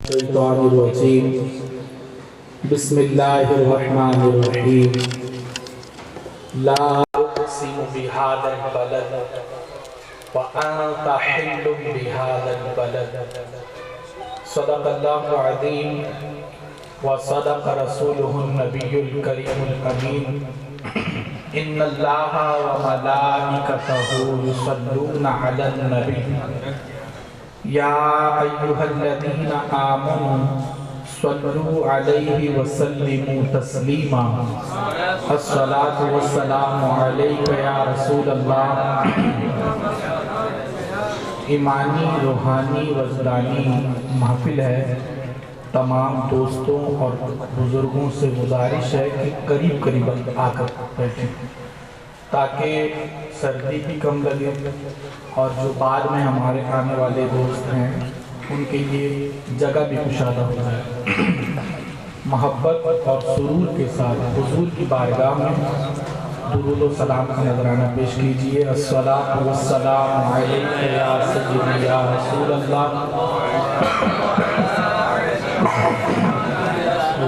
الشيطان الرجيم بسم الله الرحمن الرحيم لا أقسم بهذا البلد وأنت حل بهذا البلد صدق الله العظيم وصدق رسوله النبي الكريم الأمين إن الله وملائكته يصلون على النبي يا أيها الذين آمنوا صلوا عليه وسلموا تسليما الصلاة والسلام عليك يا رسول الله ایمانی روحانی وجدانی محفل ہے. تمام دوستوں اور بزرگوں سے گزارش ہے کہ قریب قریب آ کر بیٹھیں تاکہ سردی بھی کم لگے اور جو بعد میں ہمارے آنے والے دوست ہیں ان کے لیے جگہ بھی کشادہ ہو جائے. محبت اور سرور کے ساتھ حضور کی بارگاہ میں درود و سلام کا نذرانہ پیش کیجئے. الصلاۃ والسلام علیک یا سیدی یا رسول اللہ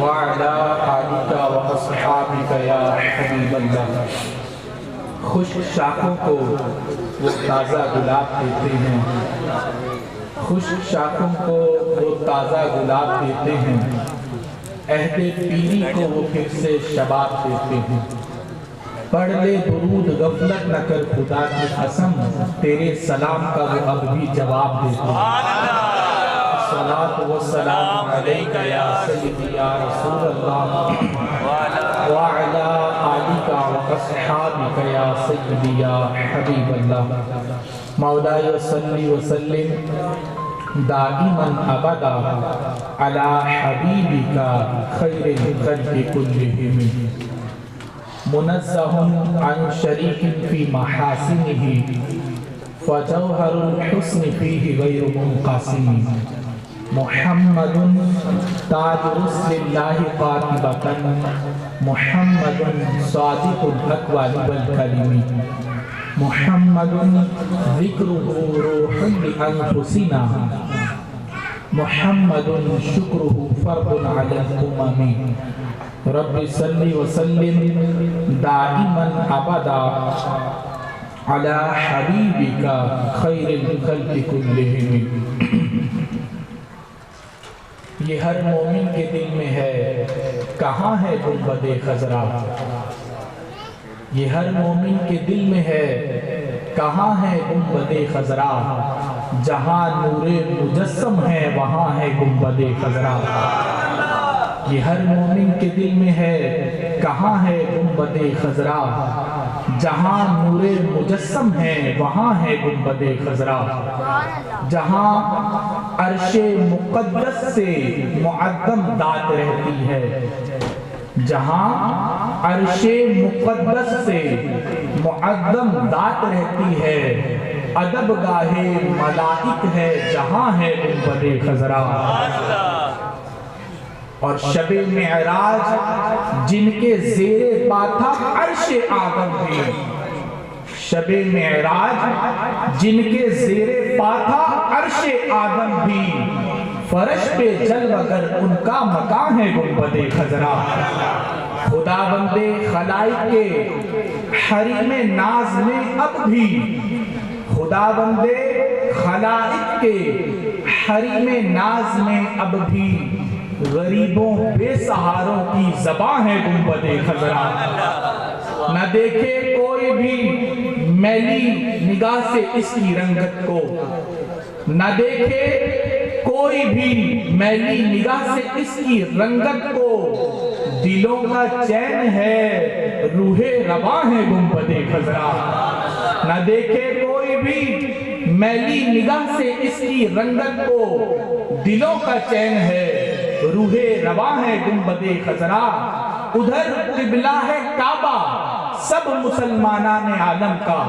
وعلی آلک و اصحابک یا حبیب اللہ. خشک شاخوں کو وہ تازہ گلاب دیتے ہیں، خشک شاخوں کو وہ تازہ گلاب دیتے ہیں، عہد پیری کو وہ پھر سے شباب دیتے ہیں. پڑھ لے درود غفلت نہ کر خدا کی قسم، تیرے سلام کا وہ اب بھی جواب دیتے ہیں. الصلاۃ والسلام علیک یا سیدی یا رسول اللہ وعلی آلک و اصحابک یا سیدی یا حبیب اللہ. مولاي صلی وسلم دائما ابدا علی حبیبک خیر الخلق كلهم منزہ عن شریک فی محاسنہ فجوہر الحسن فیہ غیر منقسم. محمد تاج رسل اللہ قاطبۃ محمد صادق الاقوال والکلم محمد ذکرہ روح لانفسنا محمد شکرہ فرد علی الامم. رب صلی وسلم دائما ابدا علی حبیبک خیر الخلق کلہم. یہ ہر مومن کے دل میں ہے، کہاں ہے گنبد خضرا. یہ ہر مومن کے دل میں ہے، کہاں ہے گنبد خضرا. جہاں نور مجسم ہے وہاں ہے گنبد خضرا. یہ ہر مومن کے دل میں ہے، کہاں ہے گنبد خضرا. جہاں نور مجسم ہے وہاں ہے گنبد خضرا. جہاں عرش مقدس سے معظم ذات رہتی ہے، جہاں عرش مقدس سے معظم ذات رہتی ہے، ادب گاہ ملائک ہے جہاں ہے گنبد خضرا. اور شب معراج جن کے زیر پا تھا عرش آدم بھی، شب معراج جن کے زیر پا تھا عرش آدم بھی، فرش پہ جلوہ گر ان کا مقام ہے گنبد خضرا. خدا بندے خلائق کے حریم ناز میں اب بھی، خدا بندے خلائق کے حریم ناز میں اب بھی، غریبوں بے سہاروں کی زباں ہے گنبد خضرا. نہ دیکھے کوئی بھی میلی نگاہ سے اس کی رنگت کو، نہ دیکھے کوئی بھی میلی نگاہ سے اس کی رنگت کو، دلوں کا چین ہے روح رواں ہے گنبد خضرا. نہ دیکھے کوئی بھی میلی نگاہ سے اس کی رنگت کو، دلوں کا چین ہے روح رواں ہے گنبد خضرا. ادھر قبلہ ہے کعبہ سب مسلمانان عالم کا،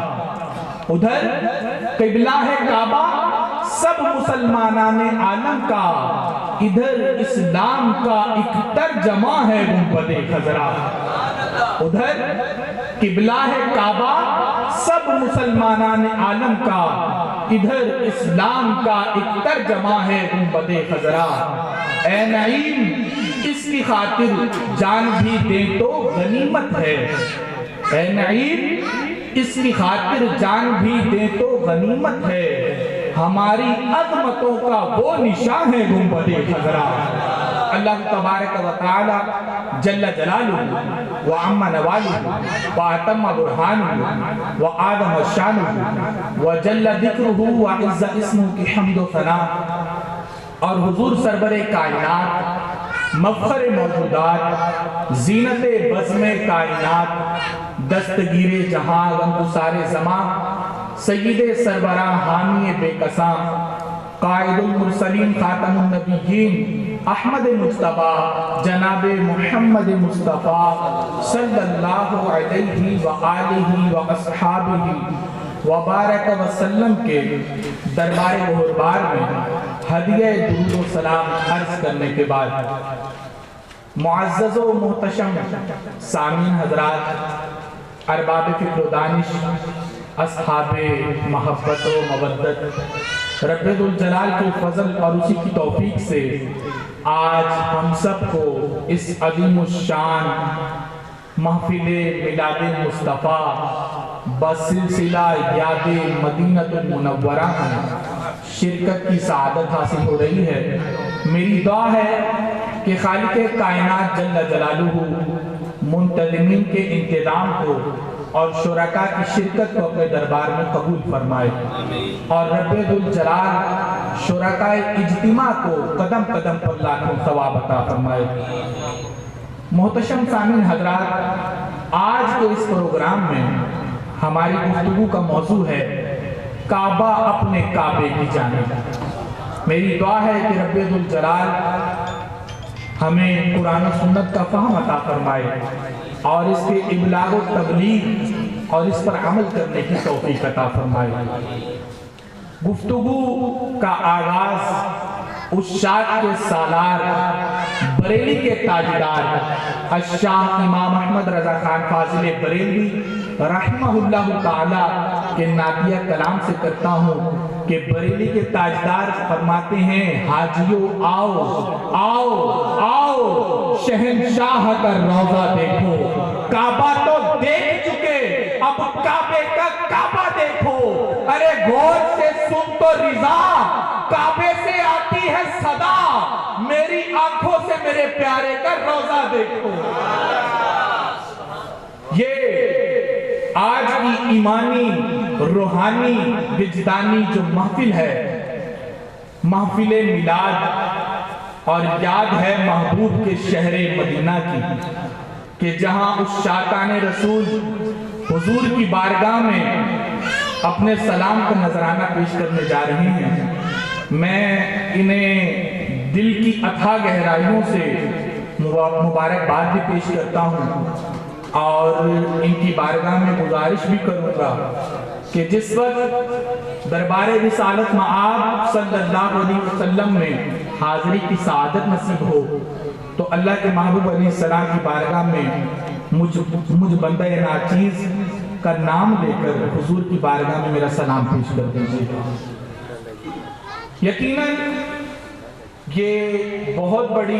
ادھر قبلہ ہے کعبہ سب مسلمانان عالم کا، ادھر اسلام کا ایک ترجمہ ہے گنبد خضرا. ادھر قبلہ ہے کعبہ سب مسلمانان عالم کا، ادھر اسلام کا ایک ترجمہ ہے گنبد خضرا. اے نعیم اس کی خاطر جان بھی دیں تو غنیمت ہے، اے نعیم اس کی خاطر جان بھی دیں تو غنیمت ہے، ہماری عظمتوں کا وہ نشان ہے گنبد خضرا۔ اللہ تبارک و تعالی جل جلالہ وعم نوالہ واتم برہانہ وآدم شانہ وجل ذکرہ وعز اسمہ کی حمد و ثنا، اور حضور سرور کائنات، مفخر موجودات، زینت بزم کائنات، دستگیر جہاں غمگسار زمان، سید سربراہ حامی بے کساں، قائد المرسلین خاتم النبیین احمد مصطفیٰ جناب محمد مصطفیٰ صلی اللہ علیہ وآلہ واصحابہ وبارک وسلم کے دربار مہربان میں ہدیہ درود و سلام عرض کرنے کے بعد، معزز و محتشم سامعین حضرات، ارباب فکر و دانش، اصحاب محبت و مودت، رب ذوالجلال کے فضل اور اسی کی توفیق سے آج ہم سب کو اس عظیم الشان محفل میلاد مصطفیٰ بسلسلہ یاد مدینہ المنورہ میں شرکت کی سعادت حاصل ہو رہی ہے۔ میری دعا ہے کہ خالق کائنات جل جلالہ منتظمین کے انتظام کو اور شرکاء کی شرکت کو اپنے دربار میں قبول فرمائے، اور رب ذوالجلال شرکاء اجتماع کو قدم قدم پر لاکھوں ثواب عطا فرمائے۔ محتشم سامعین حضرات، آج کے اس پروگرام میں ہماری گفتگو کا موضوع ہے کعبہ اپنے کعبے کی جانب۔ میری دعا ہے کہ رب ذوالجلال ہمیں قرآن و سنت کا فہم عطا فرمائے اور اس کے ابلاغ و تبلیغ اور اس پر عمل کرنے کی توفیق عطا فرمائے۔ گفتگو کا آغاز عشاق کے سالار، بریلی کے تاجدار الشاہ امام احمد رضا خان فاضل بریلوی رحمہ اللہ تعالی کے نادیہ کلام سے کرتا ہوں کہ بریلی کے تاجدار فرماتے ہیں، حاجیو آؤ آؤ آؤ شہنشاہ کا روضہ دیکھو، کعبہ تو دیکھ چکے اب کعبے کا کعبہ دیکھو، ارے غور سے سن تو رضا کعبے سے آتی ہے صدا، میری آنکھوں سے میرے پیارے کا روضہ دیکھو۔ یہ آج کی ایمانی روحانی وجدانی جو محفل ہے، محفل میلاد، اور یاد ہے محبوب کے شہر مدینہ کی کہ جہاں اس شاکان رسول حضور کی بارگاہ میں اپنے سلام کا نذرانہ پیش کرنے جا رہے ہیں۔ میں انہیں دل کی اتھا گہرائیوں سے مبارکباد بھی پیش کرتا ہوں، اور ان کی بارگاہ میں گزارش بھی کروں گا کہ جس وقت دربار رسالت مآب صلی اللہ علیہ وسلم میں حاضری کی سعادت نصیب ہو تو اللہ کے محبوب علیہ السلام کی بارگاہ میں مجھ بندہ ناچیز کا نام لے کر حضور کی بارگاہ میں میرا سلام پیش کر دیجیے گا۔ یقیناً یہ بہت بڑی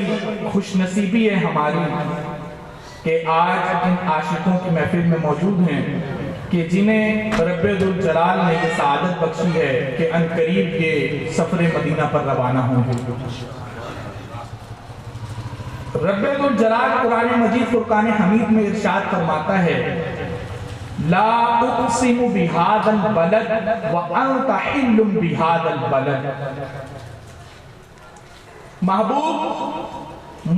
خوش نصیبی ہے ہماری کہ آج ان عاشقوں کی محفل میں موجود ہیں کہ جنہیں رب ذوالجلال نے یہ سعادت بخشی ہے کہ عنقریب یہ سفر مدینہ پر روانہ ہوں گے۔ رب ذوالجلال قرآن مجید فرقان حمید میں ارشاد فرماتا ہے، لا اقسم بهذا البلد وانت حل بهذا البلد۔ محبوب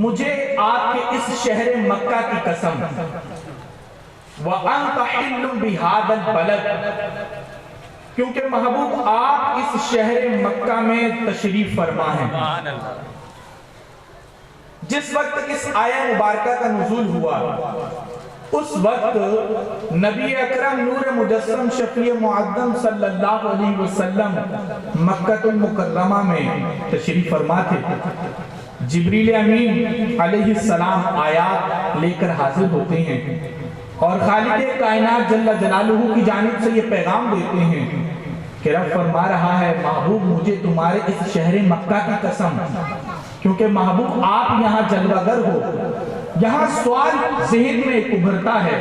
مجھے آپ کے اس شہر مکہ کی قسم، وانت حل بهذا البلد، کیونکہ محبوب آپ اس شہر مکہ میں تشریف فرما ہیں۔ جس وقت اس آیہ مبارکہ کا نزول ہوا اس وقت نبی اکرم نور مجسم شفیع معظم صلی اللہ علیہ وسلم مکہ المکرمہ میں تشریف فرما تھے۔ جبریل امین علیہ السلام آیات لے کر حاضر ہوتے ہیں اور خالق کائنات جل جلالہ کی جانب سے یہ پیغام دیتے ہیں کہ رب فرما رہا ہے، محبوب مجھے تمہارے اس شہر مکہ کی قسم کیونکہ محبوب آپ یہاں جلوگر ہو. یہاں سوال ذہن میں ابھرتا ہے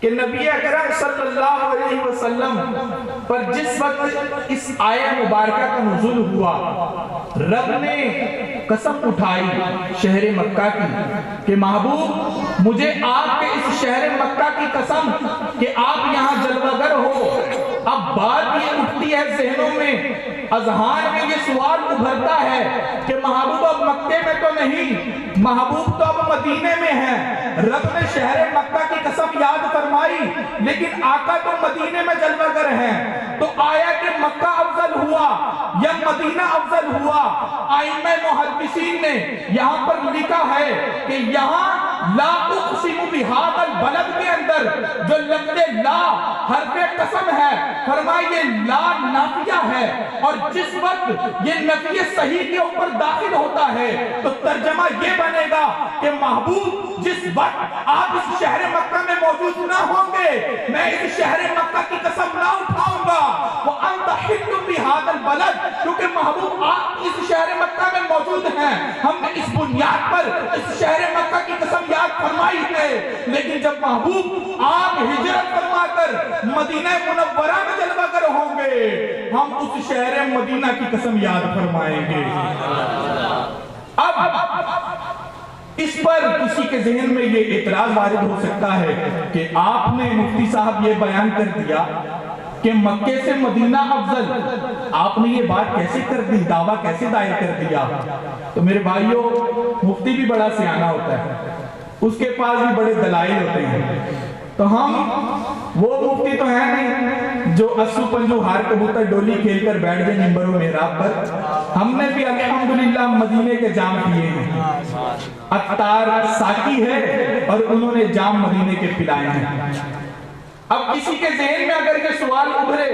کہ نبی اکرم صلی اللہ علیہ وسلم پر جس وقت اس آیہ مبارکہ کا نزول ہوا، رب نے قسم اٹھائی شہر مکہ کی کہ محبوب مجھے آپ کے اس شہر مکہ کی قسم کہ آپ یہاں جلوگر ہو. اب بات یہ اٹھتی ہے ذہنوں میں، اذہان میں یہ سوال ابھرتا ہے کہ محبوب اب مکے میں تو نہیں، محبوب تو اب مدینے میں ہے. رب نے شہر مکہ کی قسم یاد فرمائی لیکن آقا تو مدینے میں جلوگر ہیں. تو آیا کہ مکہ افضل ہوا یا مدینہ افضل ہوا؟ ائمہ محدثین نے یہاں پر لکھا ہے کہ یہاں لا اقسم بہذا البلد کے اندر جو لفظ لا حرف قسم ہے، فرمایا یہ لا نافیہ ہے، اور جس وقت یہ نفی صحیح کے اوپر داخل ہوتا ہے تو ترجمہ یہ بنے گا کہ محبوب جس وقت آپ اس شہر مکہ میں موجود نہ ہوں گے میں اس شہر مکہ کی قسم نہ اٹھاؤں گا. وَأَنْتَ حِلٌّ بِهَذَا الْبَلَدِ، کیونکہ محبوب آپ اس شہر مکہ میں موجود ہیں. ہم نے اس بنیاد پر اس شہر مکہ کی قسم یاد فرمائی ہے. لیکن جب محبوب آپ ہجرت فرما کر مدینہ منورہ میں جلوگر ہوں گے، ہم اس شہر مدینہ کی قسم یاد فرمائیں گے. اب اس پر کسی کے ذہن میں یہ اعتراض وارد ہو سکتا ہے کہ آپ نے مفتی صاحب یہ بیان کر دیا کہ مکے سے مدینہ افضل، آپ نے یہ بات کیسے کر دی، دعویٰ کیسے دائر کر دیا؟ تو میرے بھائیوں، مفتی بھی بڑا سیانہ ہوتا ہے، اس کے پاس بھی بڑے دلائل ہوتے ہیں. تو ہم وہ مفتی تو ہیں نہیں جو اسو پنجو ہار کبوتر ڈولی کھیل کر بیٹھ جائیں منبر و محراب پر. ہم نے بھی الحمدللہ مدینے کے جام پیے ہیں. عطار ساقی ہے اور انہوں نے جام مدینے کے پلائے ہیں. اب کسی کے ذہن میں اگر یہ سوال ابھرے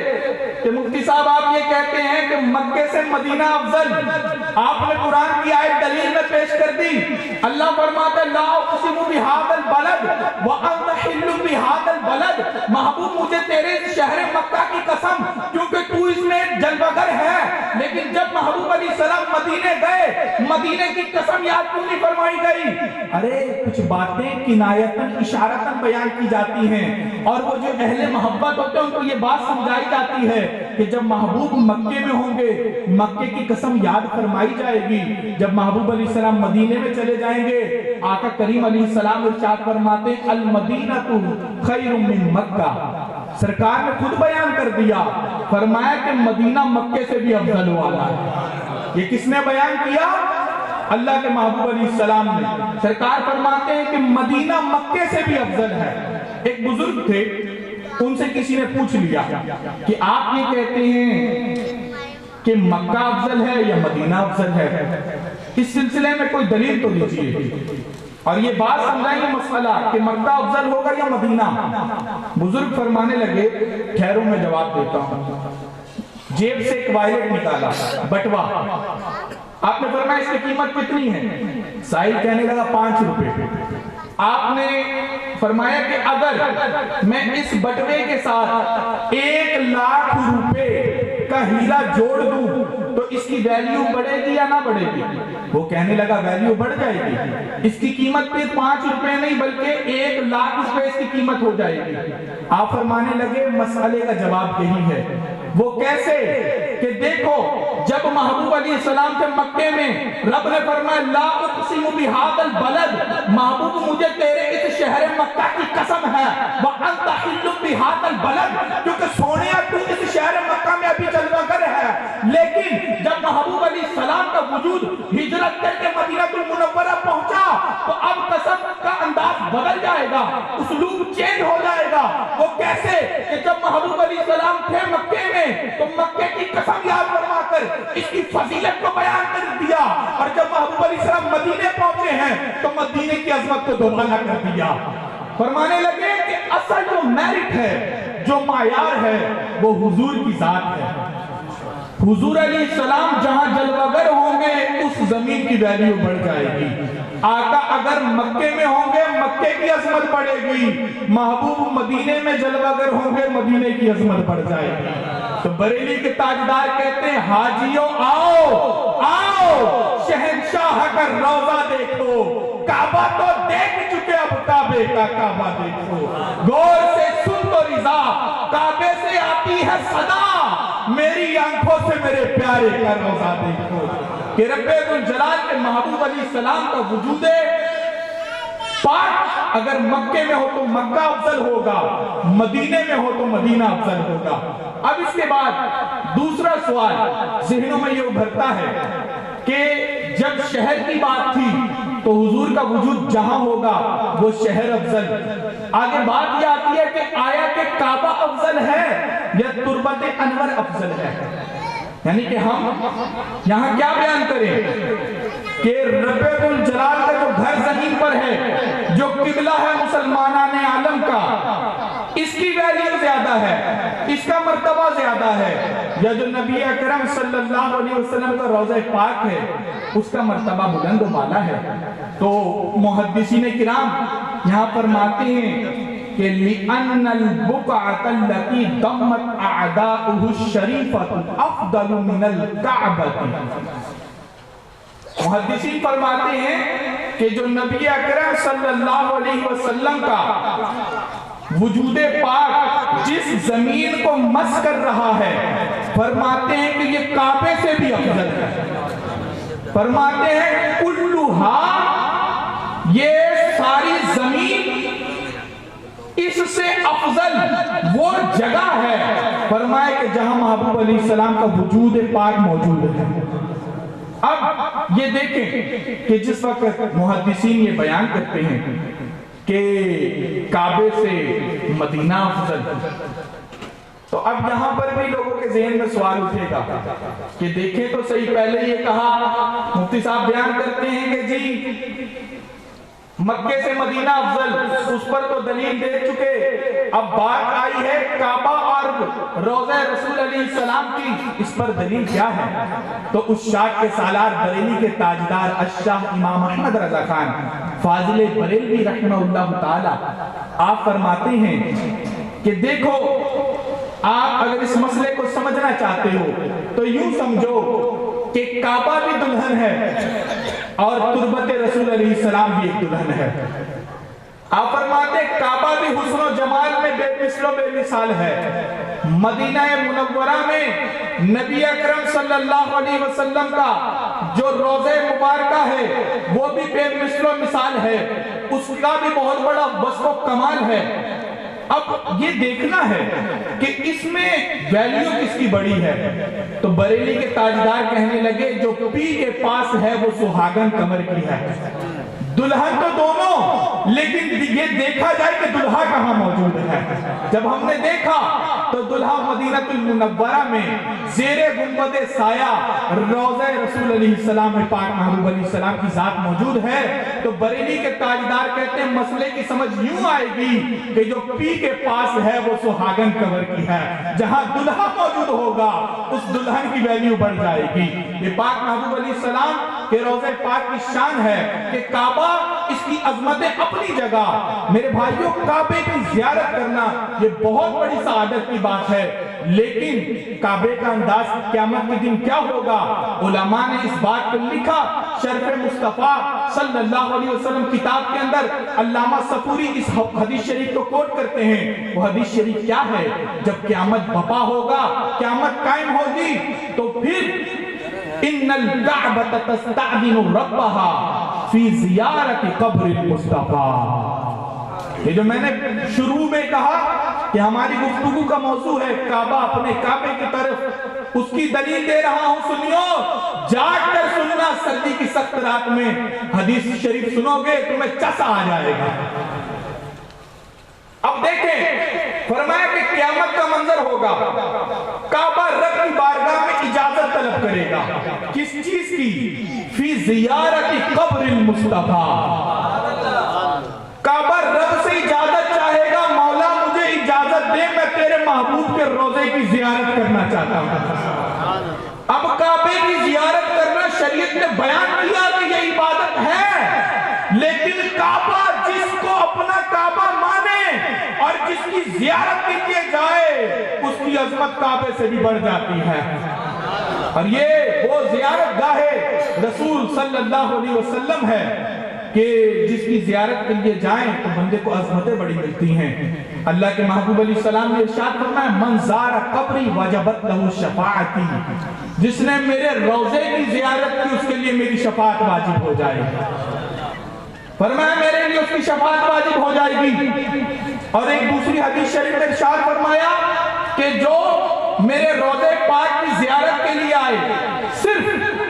کہ مفتی صاحب آپ یہ کہتے ہیں کہ مکے سے مدینہ افضل، آپ نے قرآن کی آیت دلیل میں پیش کر دی. اللہ فرماتا ہے لا اقسم بہذا البلد وانت حل بہذا البلد، محبوب مجھے تیرے شہر مکہ کی قسم کیونکہ تو اس میں جلوگر ہے. لیکن جب محبوب علیہ السلام مدینے گئے، مدینے کی قسم یاد کیوں نہیں فرمائی گئی؟ ارے کچھ باتیں کنایتاً اشارتاً بیان کی جاتی ہیں، اور وہ جو اہل محبت ہوتے ہیں ان کو یہ بات سمجھائی جاتی ہے کہ جب محبوب مکے میں ہوں گے مکے کی قسم یاد فرمائی جائے گی. جب محبوب علیہ السلام مدینے میں چلے جائیں گے، آقا کریم علیہ السلام ارشاد فرماتے ہیں المدینہ خیر من مکہ. سرکار نے خود بیان کر دیا، فرمایا کہ مدینہ مکے سے بھی افضل والا ہے. یہ کس نے بیان کیا؟ اللہ کے محبوب علیہ السلام نے. سرکار فرماتے ہیں کہ مدینہ مکے سے بھی افضل ہے. ایک بزرگ تھے، ان سے کسی نے پوچھ لیا کہ آپ یہ کہتے ہیں کہ مکہ افضل ہے یا مدینہ افضل ہے، اس سلسلے میں کوئی دلیل تو دیجیے اور یہ بات سمجھائیں گے مسئلہ کہ مکہ افضل ہوگا یا مدینہ. بزرگ فرمانے لگے ٹھہرو میں جواب دیتا ہوں. جیب سے ایک وائلٹ نکالا، بٹوا. آپ نے فرمایا اس کی قیمت کتنی ہے؟ سائل کہنے لگا 5 روپے. آپ نے فرمایا کہ اگر میں اس بٹوے کے ساتھ 1 لاکھ روپے کا ہیرا جوڑ دوں تو اس کی ویلیو بڑھے گی یا نہ بڑھے گی؟ وہ کہنے لگا ویلیو بڑھ جائے گی. اس کی قیمت پہ 5 روپے نہیں بلکہ 1 لاکھ روپے اس کی قیمت ہو جائے گی. آپ فرمانے لگے مسئلے کا جواب یہی ہے. وہ کیسے؟ کہ دیکھو جب محبوب علیہ السلام تھے مکے میں، رب نے فرمایا لا اقسم بہذا البلد، محبوب مجھے تیرے اس شہر مکہ کی قسم ہے، وانت حل بہذا البلد، کیونکہ سونیا تو اس شہر مکہ میں ابھی جلوگر ہے. لیکن جب محبوب علیہ السلام کا وجود ہجرت کر کے مدینہ المنورہ پہنچا تو اب قسم کا انداز بدل جائے گا، اسلوب چینج ہو جائے گا. وہ کیسے؟ کہ جب محبوب علیہ السلام تھے مکے میں تو مکے کی قسم یاد فرما کر اس کی فضیلت کو بیان کر دیا، اور جب محبوب علیہ السلام مدینے پہنچے ہیں تو مدینے کی عظمت کو دوبارہ کر دیا. فرمانے لگے کہ اصل جو میرٹ ہے، جو معیار ہے، وہ حضور کی ذات ہے. حضور علیہ السلام جہاں جلوگر ہوں گے اس زمین کی ویلیو بڑھ جائے گی. آقا اگر مکے میں ہوں گے مکے کی عظمت بڑھے گی، محبوب مدینے میں جلوگر ہوں گے مدینے کی عظمت بڑھ جائے گی. تو بریلی کے تاجدار کہتے ہیں حاجیوں آؤ آؤ شہنشاہ کا روضہ دیکھو، کعبہ تو دیکھ چکے اب کعبے کا کعبہ دیکھو، غور سے سن تو رضا کعبے سے آتی ہے صدا، میری آنکھوں سے میرے پیارے کا روضہ دیکھو۔ کہ رب ذوالجلال کے محبوب علیہ السلام کا وجود پاک اگر مکے میں ہو تو مکہ افضل ہوگا، مدینے میں ہو تو مدینہ افضل ہوگا۔ اب اس کے بعد دوسرا سوال ذہنوں میں یہ ابھرتا ہے کہ جب شہر کی بات تھی تو حضور کا وجود جہاں ہوگا وہ شہر افضل، آگے بات یہ آتی ہے کہ آیا کہ کعبہ افضل ہے یا تربت انور افضل ہے؟ یعنی کہ ہم یہاں کیا بیان کریں کہ رب ذوالجلال کا جو گھر زمین پر ہے، جو قبلہ ہے مسلمانان عالم کا، اس کی ویلیو زیادہ ہے، اس کا مرتبہ زیادہ ہے، یا جو نبی اکرم صلی اللہ علیہ وسلم کا روضہ پاک ہے اس کا مرتبہ بلند و بالا ہے؟ تو محدثین کرام یہاں فرماتے ہیں کہ لِأَنَّ الْبُقْعَةَ الَّتِي ضَمَّتْ أَعْدَاؤُهُ الشَّرِيفَةُ أَفْضَلُ مِنَ الْكَعْبَةِ۔ محدثین فرماتے ہیں کہ جو نبی اکرم صلی اللہ علیہ وسلم کا وجود پاک جس زمین کو مس کر رہا ہے، فرماتے ہیں کہ یہ کعبے سے بھی افضل ہے۔ فرماتے ہیں کلھا، یہ ساری زمین اس سے افضل وہ جگہ ہے، فرمائے کہ جہاں محبوب علیہ السلام کا وجود پاک موجود ہے۔ اب یہ دیکھیں کہ جس وقت محدثین یہ بیان کرتے ہیں کہ کعبے سے مدینہ افضل، تو اب یہاں پر بھی لوگوں کے ذہن میں سوال اٹھے گا کہ دیکھیں تو صحیح، پہلے یہ کہا مفتی صاحب بیان کرتے ہیں کہ جی مکے سے مدینہ افضل، اس پر تو دلیل دے چکے، اب بات آئی ہے کعبہ اور روضہ رسول علیہ السلام کی، اس پر دلیل کیا ہے؟ تو اس شاہ کے سالار بریلی کے تاجدار الشاہ امام احمد رضا خان فاضل بریلوی رحمہ اللہ تعالی آپ فرماتے ہیں کہ دیکھو، آپ اگر اس مسئلے کو سمجھنا چاہتے ہو تو یوں سمجھو کہ کعبہ بھی دلہن ہے اور تربت رسول علیہ السلام بھی ایک دلہن ہے۔ آپ فرماتے کعبہ بھی حسن و جمال میں بے مثل و بے مثال ہے، مدینہ منورہ میں نبی اکرم صلی اللہ علیہ وسلم کا جو روضہ مبارکہ ہے وہ بھی بے مثل و مثال ہے، اس کا بھی بہت بڑا وصف و کمال ہے۔ اب یہ دیکھنا ہے کہ اس میں ویلیو کس کی بڑی ہے؟ تو بریلی کے تاجدار کہنے لگے جو پی کے پاس ہے وہ سہاگن کمر کی ہے۔ دلہن تو دونوں، لیکن یہ دیکھا جائے کہ دلہا کہاں موجود ہے۔ جب ہم نے دیکھا تو دلہا مدینہ المنورہ میں زیر گنبد سایہ روضہ رسول علیہ السلام میں پاک محبوب علیہ السلام کی ذات موجود ہے۔ تو بریلی کے تاجدار کہتے ہیں مسئلے کی سمجھ یوں آئے گی کہ جو پی کے پاس ہے وہ سہاگن کور کی ہے، جہاں دلہا موجود ہوگا اس دلہن کی ویلیو بڑھ جائے گی۔ یہ پاک محبوب علیہ السلام کہ روضہ پاک کی شان ہے کہ کعبہ اس کی عظمت اپنی جگہ، میرے بھائیوں کعبے کی زیارت کرنا یہ بہت بڑی سعادت کی بات ہے، لیکن کعبے کا انداز قیامت کے دن کیا ہوگا؟ علماء نے اس بات کو لکھا، شرف مصطفیٰ صلی اللہ علیہ وسلم کتاب کے اندر علامہ صفوری اس حدیث شریف کو کوٹ کرتے ہیں۔ وہ حدیث شریف کیا ہے؟ جب قیامت بپا ہوگا، قیامت قائم ہوگی، تو پھر ان الکعبۃ تستأذن ربہا فی زیارت قبر المصطفیٰ۔ یہ جو میں نے شروع میں کہا کہ ہماری گفتگو کا موضوع ہے کعبہ، اپنے کعبے کی طرف اس کی دلیل دے رہا ہوں، سنیو، جاگ کر سننا، سردی کی سخت رات میں حدیث شریف سنو گے تمہیں چسا آ جائے گا۔ اب دیکھیں، فرمایا کہ قیامت کا منظر ہوگا، کعبہ رب کی بارگاہ میں اجازت طلب کرے گا، کس چیز کی؟ فی زیارت قبر المصطفیٰ۔ کعبہ رب سے اجازت چاہے گا، مولا مجھے اجازت دے، میں تیرے محبوب کے روضے کی زیارت کرنا چاہتا ہوں۔ اب کعبے کی زیارت کرنا شریعت نے بیان کیا کہ یہ عبادت ہے، لیکن کعبہ جس کو اپنا کعبہ مانے اور جس کی زیارت کے لیے جائے اس کی عظمت کعبے سے بھی بڑھ جاتی ہے۔ اور یہ وہ زیارت گاہ رسول صلی اللہ علیہ وسلم ہے کہ جس کی زیارت کے لیے جائیں تو بندے کو عظمتیں بڑی ملتی ہیں۔ اللہ کے محبوب علیہ السلام نے ارشاد فرمایا من زار قبری وجبت لہ شفاعتی، جس نے میرے روضے کی زیارت کی اس کے لیے میری شفاعت واجب ہو جائے گی۔ فرمایا میرے لیے اس کی شفاعت واجب ہو جائے گی۔ اور ایک دوسری حدیث شریف میں ارشاد فرمایا کہ جو میرے روضے پاک کی زیارت کے لیے آئے، صرف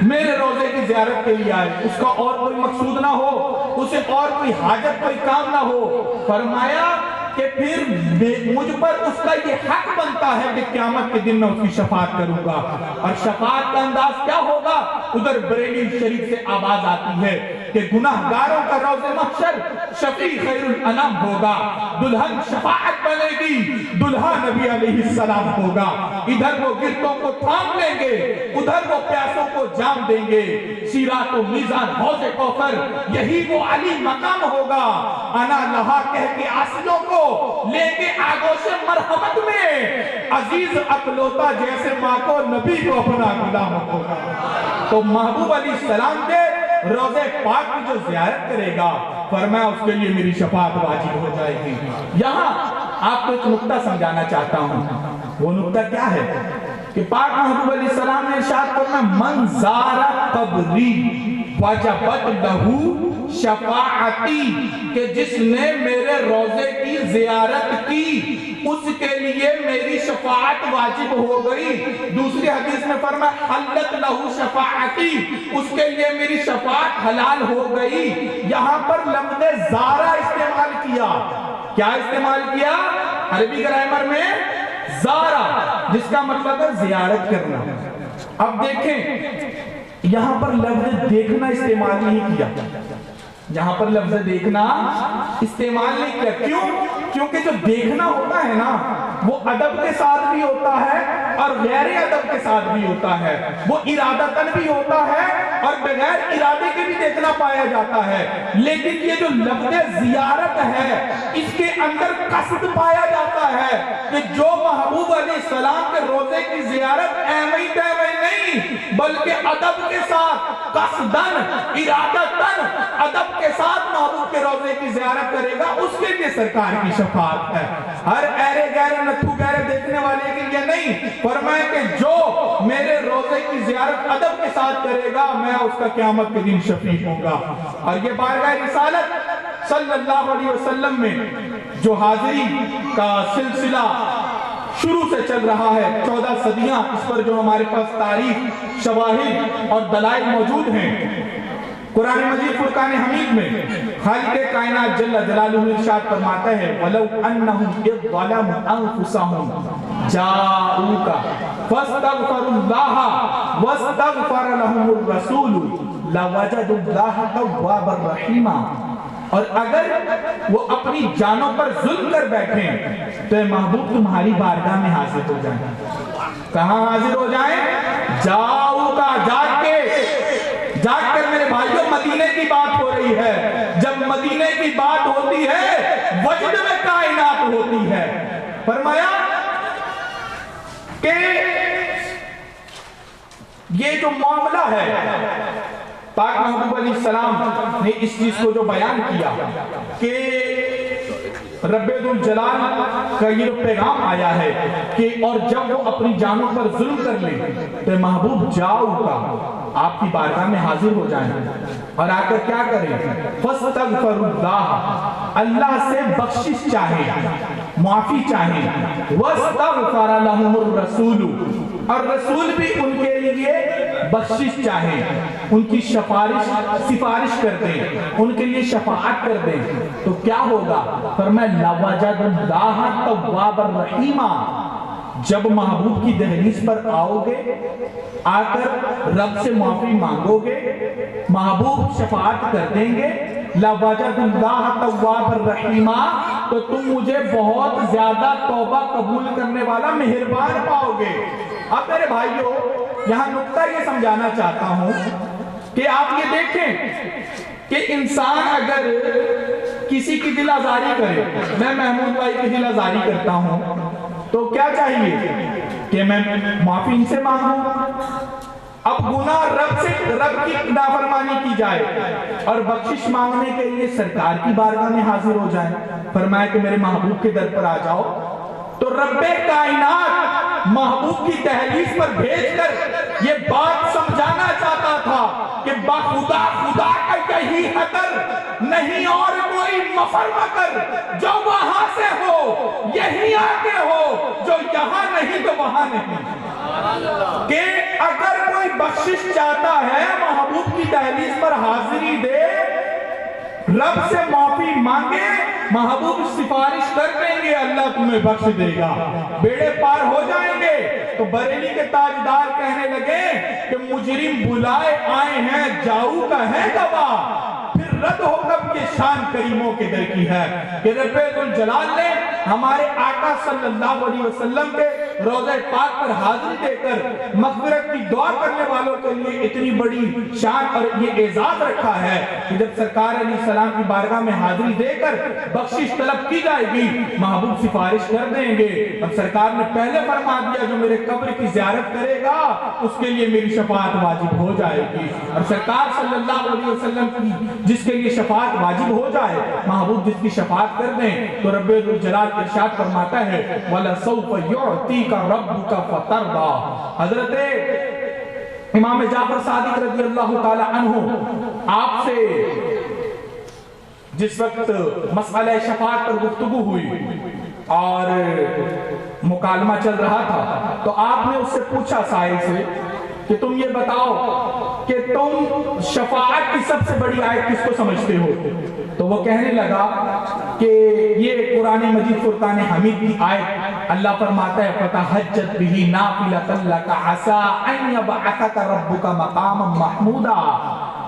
میرے روضے کی زیارت کے لیے آئے، اس کا اور کوئی مقصود نہ ہو، اسے اور کوئی حاجت کوئی کام نہ ہو، فرمایا کہ پھر مجھ پر اس کا یہ حق بنتا ہے کہ قیامت کے دن میں اس کی شفاعت کروں گا۔ اور شفاعت کا انداز کیا ہوگا؟ ادھر بریلی شریف سے آواز آتی ہے کہ گناہگاروں کا روز محشر شفیع خیر الانام ہوگا، دلہن شفاعت بنے گی، دلہا نبی علیہ السلام ہوگا۔ ادھر وہ گرتوں کو تھام لیں گے، ادھر وہ پیاسوں کو جام دیں گے۔ صراط و میزان حوض کوثر یہی وہ علی مقام ہوگا۔ انا لہا کہہ کے عاصیوں کو لیں گے آگوش مرحمت میں، عزیز اکلوتا جیسے ماں کو نبی کو اپنا غلام ہوگا۔ تو محبوب علیہ السلام کے روضے پاک کی جو زیارت کرے گا فرمایا اس کے لیے میری شفاعت واجب ہو جائے گی۔ یہاں آپ کو ایک نقطہ سمجھانا چاہتا ہوں، وہ نقطہ کیا ہے کہ پاک محبوب علیہ السلام نے ارشاد فرمایا من زار قبری وجبت لہو شفاعتی، کہ جس نے میرے روضے کی زیارت کی اس کے لیے میری شفاعت واجب ہو گئی۔ دوسری حدیث میں فرمایا حلت لہو شفاعتی، اس کے لیے میری شفاعت حلال ہو گئی۔ یہاں پر لفظ زارہ استعمال کیا۔ کیا استعمال کیا؟ عربی گرامر میں زارہ، جس کا مطلب ہے زیارت کرنا۔ اب دیکھیں یہاں پر لفظ دیکھنا استعمال نہیں کیا، یہاں پر لفظ دیکھنا استعمال نہیں کیا۔ کیوں؟ کیونکہ جو دیکھنا ہوتا ہے نا وہ ادب کے ساتھ بھی ہوتا ہے اور غیر ادب کے ساتھ بھی ہوتا ہے، وہ ارادتاً بھی ہوتا ہے اور بغیر ارادے کے بھی دیکھنا پایا جاتا ہے۔ لیکن یہ جو لفظ زیارت ہے اس کے اندر قصد پایا جاتا ہے کہ جو محبوب علیہ السلام کے روضے کی زیارت ایویں تیویں نہیں بلکہ ادب کے ساتھ، قصداً، ارادتاً ادب کے ساتھ محبوب کے روضے کی زیارت کرے گا، اس کے لیے سرکار کی شفاعت ہے۔ ہر ایرے گہرے نتھو گہرے دیکھنے والے کے لیے نہیں، فرمایا کہ جو میرے روضے کی زیارت ادب کے ساتھ کرے گا میں اس کا قیامت کے دن شفیع ہوں گا۔ اور یہ بارگاہ رسالت صلی اللہ علیہ وسلم میں جو حاضری کا سلسلہ شروع سے چل رہا ہے، 14 صدیاں، اس پر جو ہمارے پاس تاریخ، شواہد اور دلائل موجود ہیں۔ قرآن مجید فرقان حمید میں خالق کائنات جل جلالہ ارشاد فرماتا ہے وَلَوْ أَنَّهُمْ إِذْ ظَلَمُوا أَنفُسَهُمْ جَاءُوكَ فَاسْتَغْفَرُوا اللَّهَ وَاسْتَغْفَرَ لَهُمُ الرَّسُولُ لَوَجَدُوا اللَّهَ تَوَّابًا رَحِيمًا۔ اور اگر وہ اپنی جانوں پر ظلم کر بیٹھیں تو اے محبوب تمہاری بارگاہ میں حاضر ہو جائیں۔ کہاں حاضر ہو جائیں؟ جاؤ کا جاگ کر میرے بھائیوں مدینے کی بات ہو رہی ہے۔ جب مدینے کی بات ہوتی ہے وجد میں کائنات ہوتی ہے۔ فرمایا کہ یہ جو معاملہ ہے پاک محبوب علیہ السلام نے اس چیز کو جو بیان کیا کہ رب ذوالجلال کا یہ پیغام آیا ہے کہ اور جب وہ اپنی جانوں پر ظلم کر لیں تو محبوب جاؤ کا آپ کی بارگاہ میں حاضر ہو جائیں اور آ کر کیا کریں؟ فَاسْتَغْفَرُوا اللَّهَ، اللہ سے بخشش چاہیں، معافی چاہیں، وَاسْتَغْفَرَ لَهُمُ الرَّسُولُ، اور رسول بھی ان کے لیے بخشش چاہیں، ان کی سفارش کر دیں، ان کے لیے شفاعت کر دیں تو کیا ہوگا؟ فرمایا لَوَجَدُوا اللَّهَ تَوَّابًا رَحِيمًا۔ جب محبوب کی دہلیز پر آؤ گے، آ کر رب سے معافی مانگو گے، محبوب شفاعت کر دیں گے، لَوَجَدُوا اللَّهَ تَوَّابًا رَحِيمًا، تو تم مجھے بہت زیادہ توبہ قبول کرنے والا مہربان پاؤ گے۔ اب میرے بھائیوں یہاں نقطہ یہ سمجھانا چاہتا ہوں کہ آپ یہ دیکھیں کہ انسان اگر کسی کی دل آزاری کرے، میں محمود بھائی کی دل آزاری کرتا ہوں تو کیا چاہیے کہ میں معافی ان سے مانگوں؟ اب گناہ رب کی نافرمانی کی جائے اور بخشش مانگنے کے لیے سرکار کی بارگاہ میں حاضر ہو جائیں، فرمایا کہ میرے محبوب کے در پر آ جاؤ، تو رب کائنات محبوب کی دہلیز پر بھیج کر یہ بات سمجھانا چاہتا تھا کہ بخدا خدا کا یہی حقر نہیں اور کوئی مفر مکر، جو وہاں سے ہو یہی آگے ہو، جو یہاں نہیں تو وہاں نہیں، کہ اگر کوئی بخشش چاہتا ہے محبوب کی دہلیز پر حاضری دے، رب سے معافی مانگے، محبوب سفارش کر دیں گے، اللہ تمہیں بخش دے گا، بیڑے پار ہو جائیں گے۔ تو بریلی کے تاجدار کہنے لگے کہ مجرم بلائے آئے ہیں، جاؤ کا ہے گواہ، پھر رد ہو کب یہ شان کریموں کے در کی ہے کہ رب ذوالجلال نے ہمارے آقا صلی اللہ علیہ وسلم کے روضہ پاک پر حاضری دے کر مغفرت کی دعا کرنے والوں کے لیے اتنی بڑی شان اور یہ اعزاز رکھا ہے کہ جب سرکار علیہ السلام کی بارگاہ میں حاضری دے کر بخشش طلب کی جائے گی، محبوب سفارش کر دیں گے۔ اب سرکار نے پہلے فرما دیا جو میرے قبر کی زیارت کرے گا اس کے لیے میری شفاعت واجب ہو جائے گی، اور سرکار صلی اللہ علیہ وسلم کی جس کے لیے شفاعت واجب ہو جائے، محبوب جس کی شفاعت کر دیں تو رب ذوالجلال ارشاد فرماتا ہے وَلَسَوْفَ يُعْتِيكَ رَبُّكَ فَتَرْضَىٰ۔ حضرت امام جعفر صادق رضی اللہ تعالی عنہ آپ سے جس وقت مسئلہ شفاعت پر گفتگو ہوئی اور مکالمہ چل رہا تھا تو آپ نے اس سے پوچھا سائل سے کہ تم یہ بتاؤ کہ تم شفاعت کی سب سے بڑی آیت کس کو سمجھتے ہو؟ تو وہ کہنے لگا کہ یہ قرآن مجید فرقان حمید کی آیت، اللہ فرماتا ہے فَتَحَجَّتْ بِهِ نَافِلَةً لَكَ عَسَىٰ أَن يَبْعَثَكَ رَبُّكَ مَقَامًا مَحْمُودًا،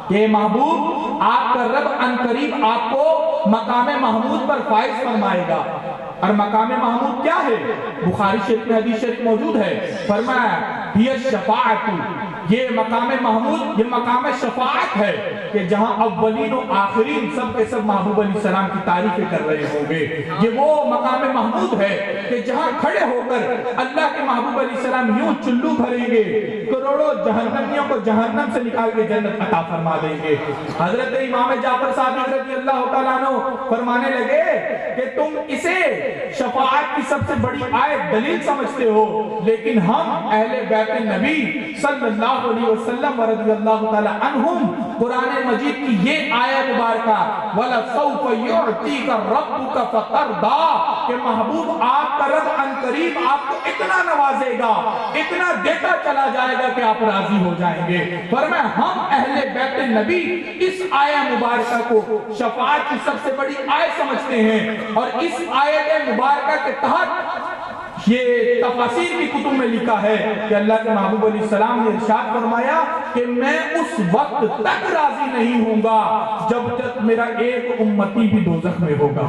کہ محبوب آپ کا رب عنقریب آپ کو مقام محمود پر فائز فرمائے گا۔ اور مقام محمود کیا ہے؟ بخاری شریف میں حدیث شریف موجود ہے، فرمایا یہ شفاعت، یہ مقام محمود یہ مقام شفاعت ہے کہ جہاں اولین و آخرین سب کے سب محبوب علیہ السلام کی تعریفیں کر رہے ہوں گے۔ یہ وہ مقام محمود ہے کہ جہاں کھڑے ہو کر اللہ کے محبوب علیہ السلام یوں چلو بھریں گے، کروڑوں جہنمیوں کو جہنم سے نکال کے جنت عطا فرما دیں گے۔ حضرت امام جعفر صادق رضی اللہ تعالیٰ عنہ فرمانے لگے کہ تم اسے شفاعت کی سب سے بڑی آیت دلیل سمجھتے ہو، لیکن ہم اہل بیت نبی صلی اللہ علیہ وسلم رضی اللہ تعالی عنہم قرآن مجید کی یہ آیت مبارکہ وَلَسَوْفَ يُعْتِيكَ رَبُّكَ فَتَرْضَىٰ، کہ محبوب آپ کا رب عنقریب آپ کو اتنا نوازے گا، اتنا دیتا چلا جائے گا کہ آپ راضی ہو جائیں گے۔ فرمایا ہم اہل بیت نبی اس آیت مبارکہ کو شفاعت کی سب سے بڑی آیت سمجھتے ہیں، اور اس آیت مبارکہ کے تحت یہ تفاسیر کی کتب میں لکھا ہے کہ اللہ کے محبوب علیہ السلام نے ارشاد فرمایا کہ میں اس وقت تک راضی نہیں ہوں گا جب تک میرا ایک امتی بھی دوزخ میں ہوگا۔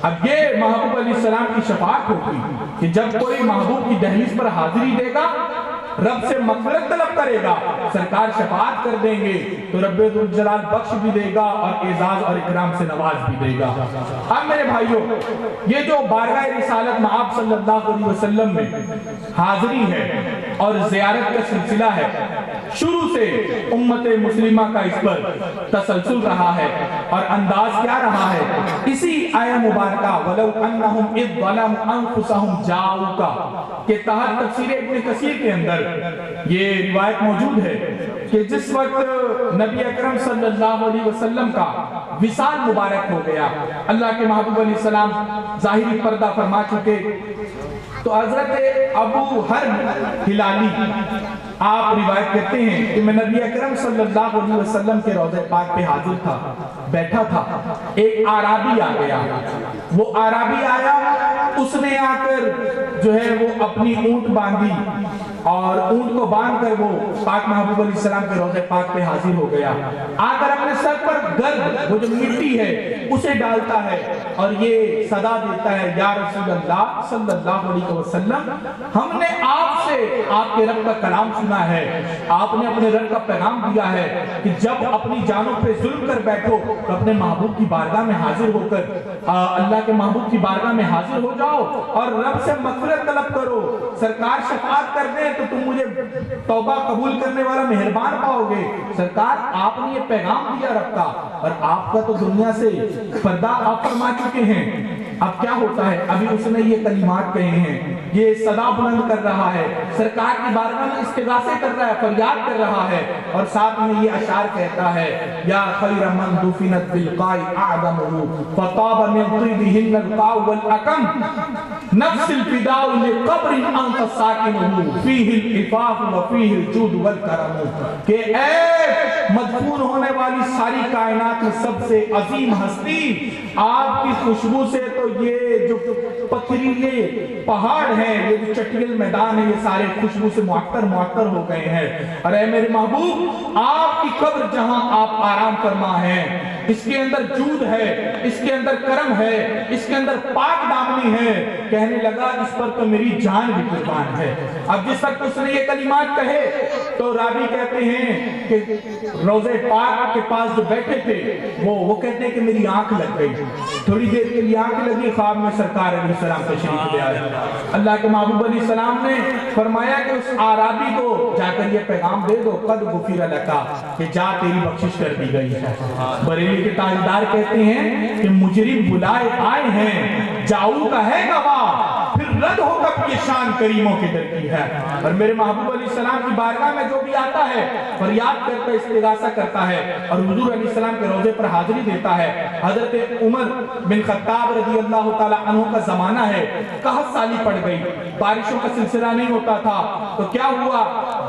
اب یہ محبوب علیہ السلام کی شفاعت ہوگی کہ جب کوئی محبوب کی دہلیز پر حاضری دے گا، رب سے مغفرت طلب کرے گا، سرکار شفاعت کر دیں گے تو رب ذوالجلال بخش بھی دے گا اور اعزاز اور اکرام سے نواز بھی دے گا۔ اب میرے بھائیوں، یہ جو بارگاہ رسالت میں آپ صلی اللہ علیہ وسلم میں حاضری ہے اور زیارت کا سلسلہ ہے، شروع سے امت مسلمہ کا اس پر تسلسل رہا ہے اور انداز کیا رہا ہے؟ اسی آیہ مبارکہ وَلَوْ أَنَّهُمْ إِذْ ظَلَمُوا أَنفُسَهُمْ جَاءُوكَ کے تحت تفسیر ابن کثیر کے اندر یہ روایت موجود ہے کہ جس وقت نبی اکرم صلی اللہ علیہ وسلم کا وصال مبارک ہو گیا، اللہ کے محبوب علیہ السلام ظاہری پردہ فرما چکے، تو حضرت ابو حرب ہلالی آپ روایت کرتے ہیں کہ میں نبی اکرم صلی اللہ علیہ وسلم کے روضہ پاک پہ حاضر تھا، بیٹھا تھا، ایک عرابی آ گیا، وہ عرابی آیا، اس نے آ کر جو ہے وہ اپنی اونٹ باندھی اور اونٹ کو باندھ کر وہ پاک محبوب علیہ السلام کے روضہ پاک پہ حاضر ہو گیا، آ کر اپنے سر پر گرد وہ جو مٹی ہے اسے ڈالتا ہے اور یہ صدا دیتا ہے یا رسول اللہ صلی اللہ علیہ وسلم، ہم نے آپ سے آپ کے رب کا کلام سنا ہے، آپ نے اپنے نے رب کا پیغام دیا ہے کہ جب اپنی جانوں پہ ظلم کر بیٹھو تو اپنے محبوب کی بارگاہ میں حاضر ہو کر اللہ کے محبوب کی بارگاہ میں حاضر ہو جاؤ اور رب سے مغفرت طلب کرو. سرکار شفاعت کر دیں تو تم مجھے توبہ قبول کرنے والا مہربان پاؤ گے. سرکار آپ نے یہ پیغام دیا رب کا اور آپ کا تو دنیا سے پردہ آپ فرما چکے ہیں. اب کیا ہوتا ہے؟ ابھی اس نے یہ کلمات کہے ہیں, یہ صدا بلند کر رہا ہے, سرکار کی بارگاہ میں استغاثے کر رہا ہے, فریاد کر رہا ہے اور ساتھ میں یہ اشعار کہتا ہے یا خیر من دفنت بالقاء اعظمه فطاب من طيبهن القاء والاكم نفس الفداء لقبر انت ساكنه فيه العفاف وفيه الجود والكرم. کہ اے مدفون ہونے والی ساری کائنات میں سب سے عظیم ہستی, آپ کی خوشبو سے تو یہ جو پتھریلے پہاڑ ہیں, یہ جو چٹیل میدان ہیں, یہ سارے خوشبو سے معطر ہو گئے ہیں. اور اے میرے محبوب, آپ کی قبر جہاں آپ آرام فرما ہیں, اس کے اندر جود ہے, اس کے اندر کرم ہے, اس کے اندر پاک دامنی ہے. کہنے لگا اس پر تو میری جان بھی قربان ہے. اب جس وقت اس نے یہ کلمات کہے تو راوی کہتے ہیں کہ روضے پاک کے پاس جو بیٹھے تھے وہ کہتے ہیں کہ میری آنکھ لگ گئی. تھوڑی دیر کے لیے آنکھ لگی, خواب میں سرکار علیہ السلام تشریف لے آئے. اللہ کے محبوب علیہ السلام نے فرمایا کہ اس عرابی کو جا کر یہ پیغام دے دو قد غفر لکا, کہ جا تیری بخشش کر دی گئی ہے. بریلی کے تاجدار کہتے ہیں کہ مجرم بلائے آئے ہیں, جاؤ کا ہے گواہ, پھر رد ہو کب یہ شان کریموں کے در کی ہے. اور میرے محبوب علیہ السلام کی بارگاہ میں جو بھی آتا ہے فریاد کرتا ہے, استغاثہ کرتا ہے اور حضور علیہ السلام کے روضے پر حاضری دیتا ہے. حضرت عمر بن خطاب رضی اللہ تعالی عنہ کا زمانہ ہے, قحط سالی پڑ گئی, بارشوں کا سلسلہ نہیں ہوتا تھا. تو کیا ہوا,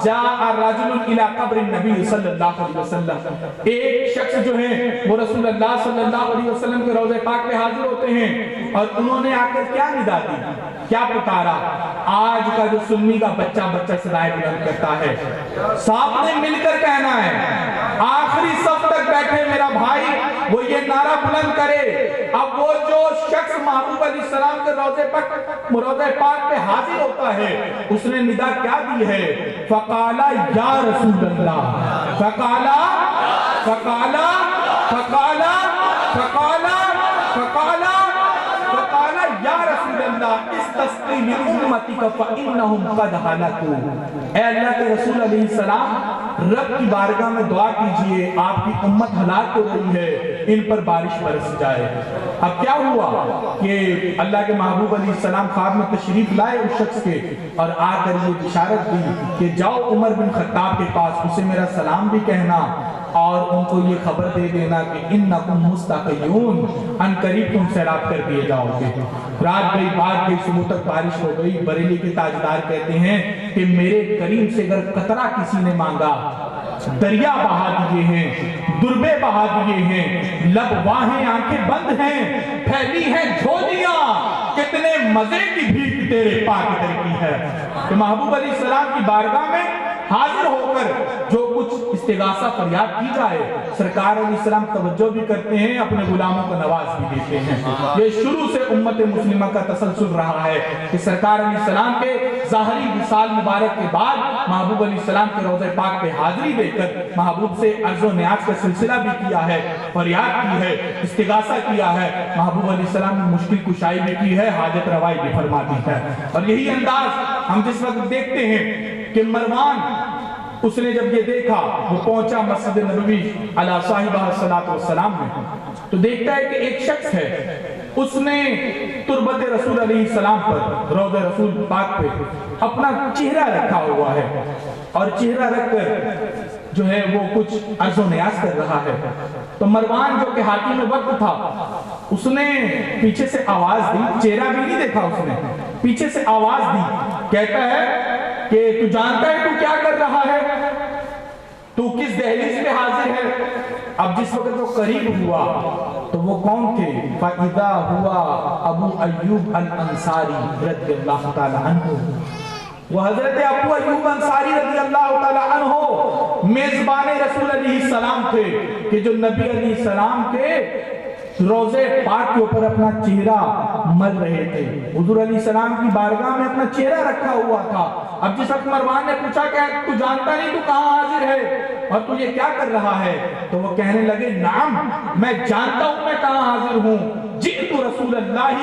جاء رجل الی قبر النبی صلی اللہ علیہ وسلم, ایک شخص جو ہے وہ رسول اللہ صلی اللہ علیہ وسلم کے روضے پاک پہ حاضر ہوتے ہیں اور انہوں نے آ کر کیا ندا دی, کیا پکارا, آج کا جو سنی کا بچہ صدائے بلند کرتا ہے, ساتھ نے مل کر کہنا ہے, آخری صف تک بیٹھے میرا بھائی وہ یہ نعرہ بلند کرے. اب وہ جو شخص محبوب علیہ السلام کے روضے پاک پہ حاضر ہوتا ہے, اس نے ندا کیا دی ہے, فقالا یا رسول اللہ, فقالا فقالا فقالا فقالا فقالا فقالا یا رسول اللہ استسقی لأمتک فإنہم قد ہلکوا. اے اللہ کے رسول علیہ السلام, رب کی بارگاہ میں دعا کیجئے, آپ کی امت ہلاک ہو رہی ہے, ان پر بارش برس جائے. اب کیا ہوا کہ اللہ کے محبوب علیہ السلام خواب میں تشریف لائے اس شخص کے اور آ کر یہ بشارت دی کہ جاؤ عمر بن خطاب کے پاس, اسے میرا سلام بھی کہنا اور ان کو یہ خبر دے دینا کہ انکم مستقیون, ان قریب تم سیراب کر دیے جاؤ گے. رات گئی, بات گئی, صبح تک بارش ہو گئی. بریلی کے تاجدار کہتے ہیں کہ میرے کریم سے اگر قطرہ کسی نے مانگا, دریا بہا دیے ہیں, دربے بہا دیے ہیں, لب واہیں آنکھیں بند ہیں, پھیلی ہیں جھولیاں, کتنے مزے کی بھیک تیرے پاک در کی ہے. کہ محبوب علیہ السلام کی بارگاہ میں حاضر ہو کر جو کچھ استغاثہ فریاد کی جائے, سرکار علیہ السلام توجہ بھی کرتے ہیں, اپنے غلاموں کو نواز بھی دیتے ہیں. یہ شروع سے امت مسلمہ کا تسلسل رہا ہے کہ سرکار علیہ السلام کے ظاہری وصال مبارک کے بعد محبوب علیہ السلام کے روضہ پاک پہ حاضری دے کر محبوب سے عرض و نیاز کا سلسلہ بھی کیا ہے, فریاد کی ہے, استغاثہ کیا ہے. محبوب علیہ السلام نے مشکل کشائی بھی کی ہے, حاجت روائی بھی فرما دی ہے. اور یہی انداز ہم جس وقت دیکھتے ہیں کہ مروان, اس نے جب یہ دیکھا, وہ پہنچا مسجد نبوی علی صاحبہ الصلاۃ والسلام میں, تو دیکھتا ہے کہ ایک شخص ہے, اس نے تربت رسول علیہ السلام پر, روضہ رسول پاک پہ اپنا چہرہ رکھا ہوا ہے اور چہرہ رکھ کر جو ہے وہ کچھ عرض و نیاز کر رہا ہے. تو مروان جو کہ حاکم وقت تھا, اس نے پیچھے سے آواز دی, چہرہ بھی نہیں دیکھا اس نے, پیچھے سے آواز دی, کہتا ہے کہ تو جانتا ہے تو کیا کر رہا ہے, تو کس دہلیز پہ حاضر ہے. اب جس وقت وہ قریب ہوا تو وہ کون تھے, فَإِذَا هُوَ ابو ایوب الانصاری رضی اللہ تعالی عنہ. وہ حضرت ابو ایوب انصاری رضی اللہ تعالی عنہ میزبان رسول علیہ السلام تھے, کہ جو نبی علیہ السلام کے روضے پاک کے اوپر اپنا چہرہ مل رہے تھے. حضور علیہ السلام کی بارگاہ میں اپنا چہرہ رکھا ہوا تھا اب جس وقت مروان نے پوچھا کہ تو جانتا نہیں تو کہاں حاضر ہے اور تو یہ کیا کر رہا ہے، تو وہ کہنے لگے نعم میں جانتا ہوں میں کہاں حاضر ہوں، جئت رسول اللہ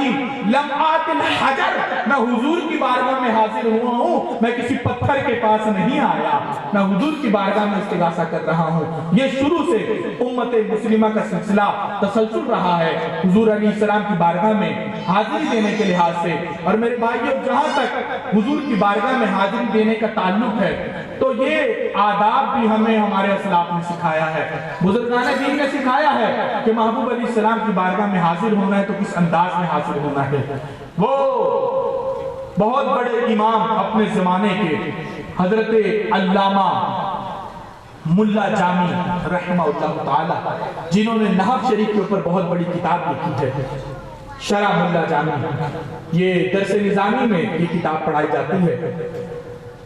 لم آت الحجر، میں حضور کی بارگاہ میں حاضر ہوا ہوں، میں کسی پتھر کے پاس نہیں آیا، میں حضور کی بارگاہ میں استغاثہ کر رہا ہوں۔ یہ شروع سے امت مسلمہ کا سلسلہ تسلسل رہا ہے حضور علیہ السلام کی بارگاہ میں حاضری دینے کے لحاظ سے۔ اور میرے بھائیو جہاں تک حضور کی بارگاہ میں حاضری دینے کا تعلق ہے تو یہ آداب بھی ہمیں ہمارے اسلاف نے سکھایا ہے، بزرگان دین نے سکھایا ہے کہ محبوب علیہ السلام کی بارگاہ میں حاضر ہونا ہے تو کس انداز میں حاضر ہونا ہے۔ وہ بہت بڑے امام اپنے زمانے کے حضرت علامہ ملا جامی رحمہ اللہ تعالی، جنہوں نے نحو شریف کے اوپر بہت بڑی کتاب لکھی ہے، شرح ملا جامی، یہ درس نظامی میں یہ کتاب پڑھائی جاتی ہے۔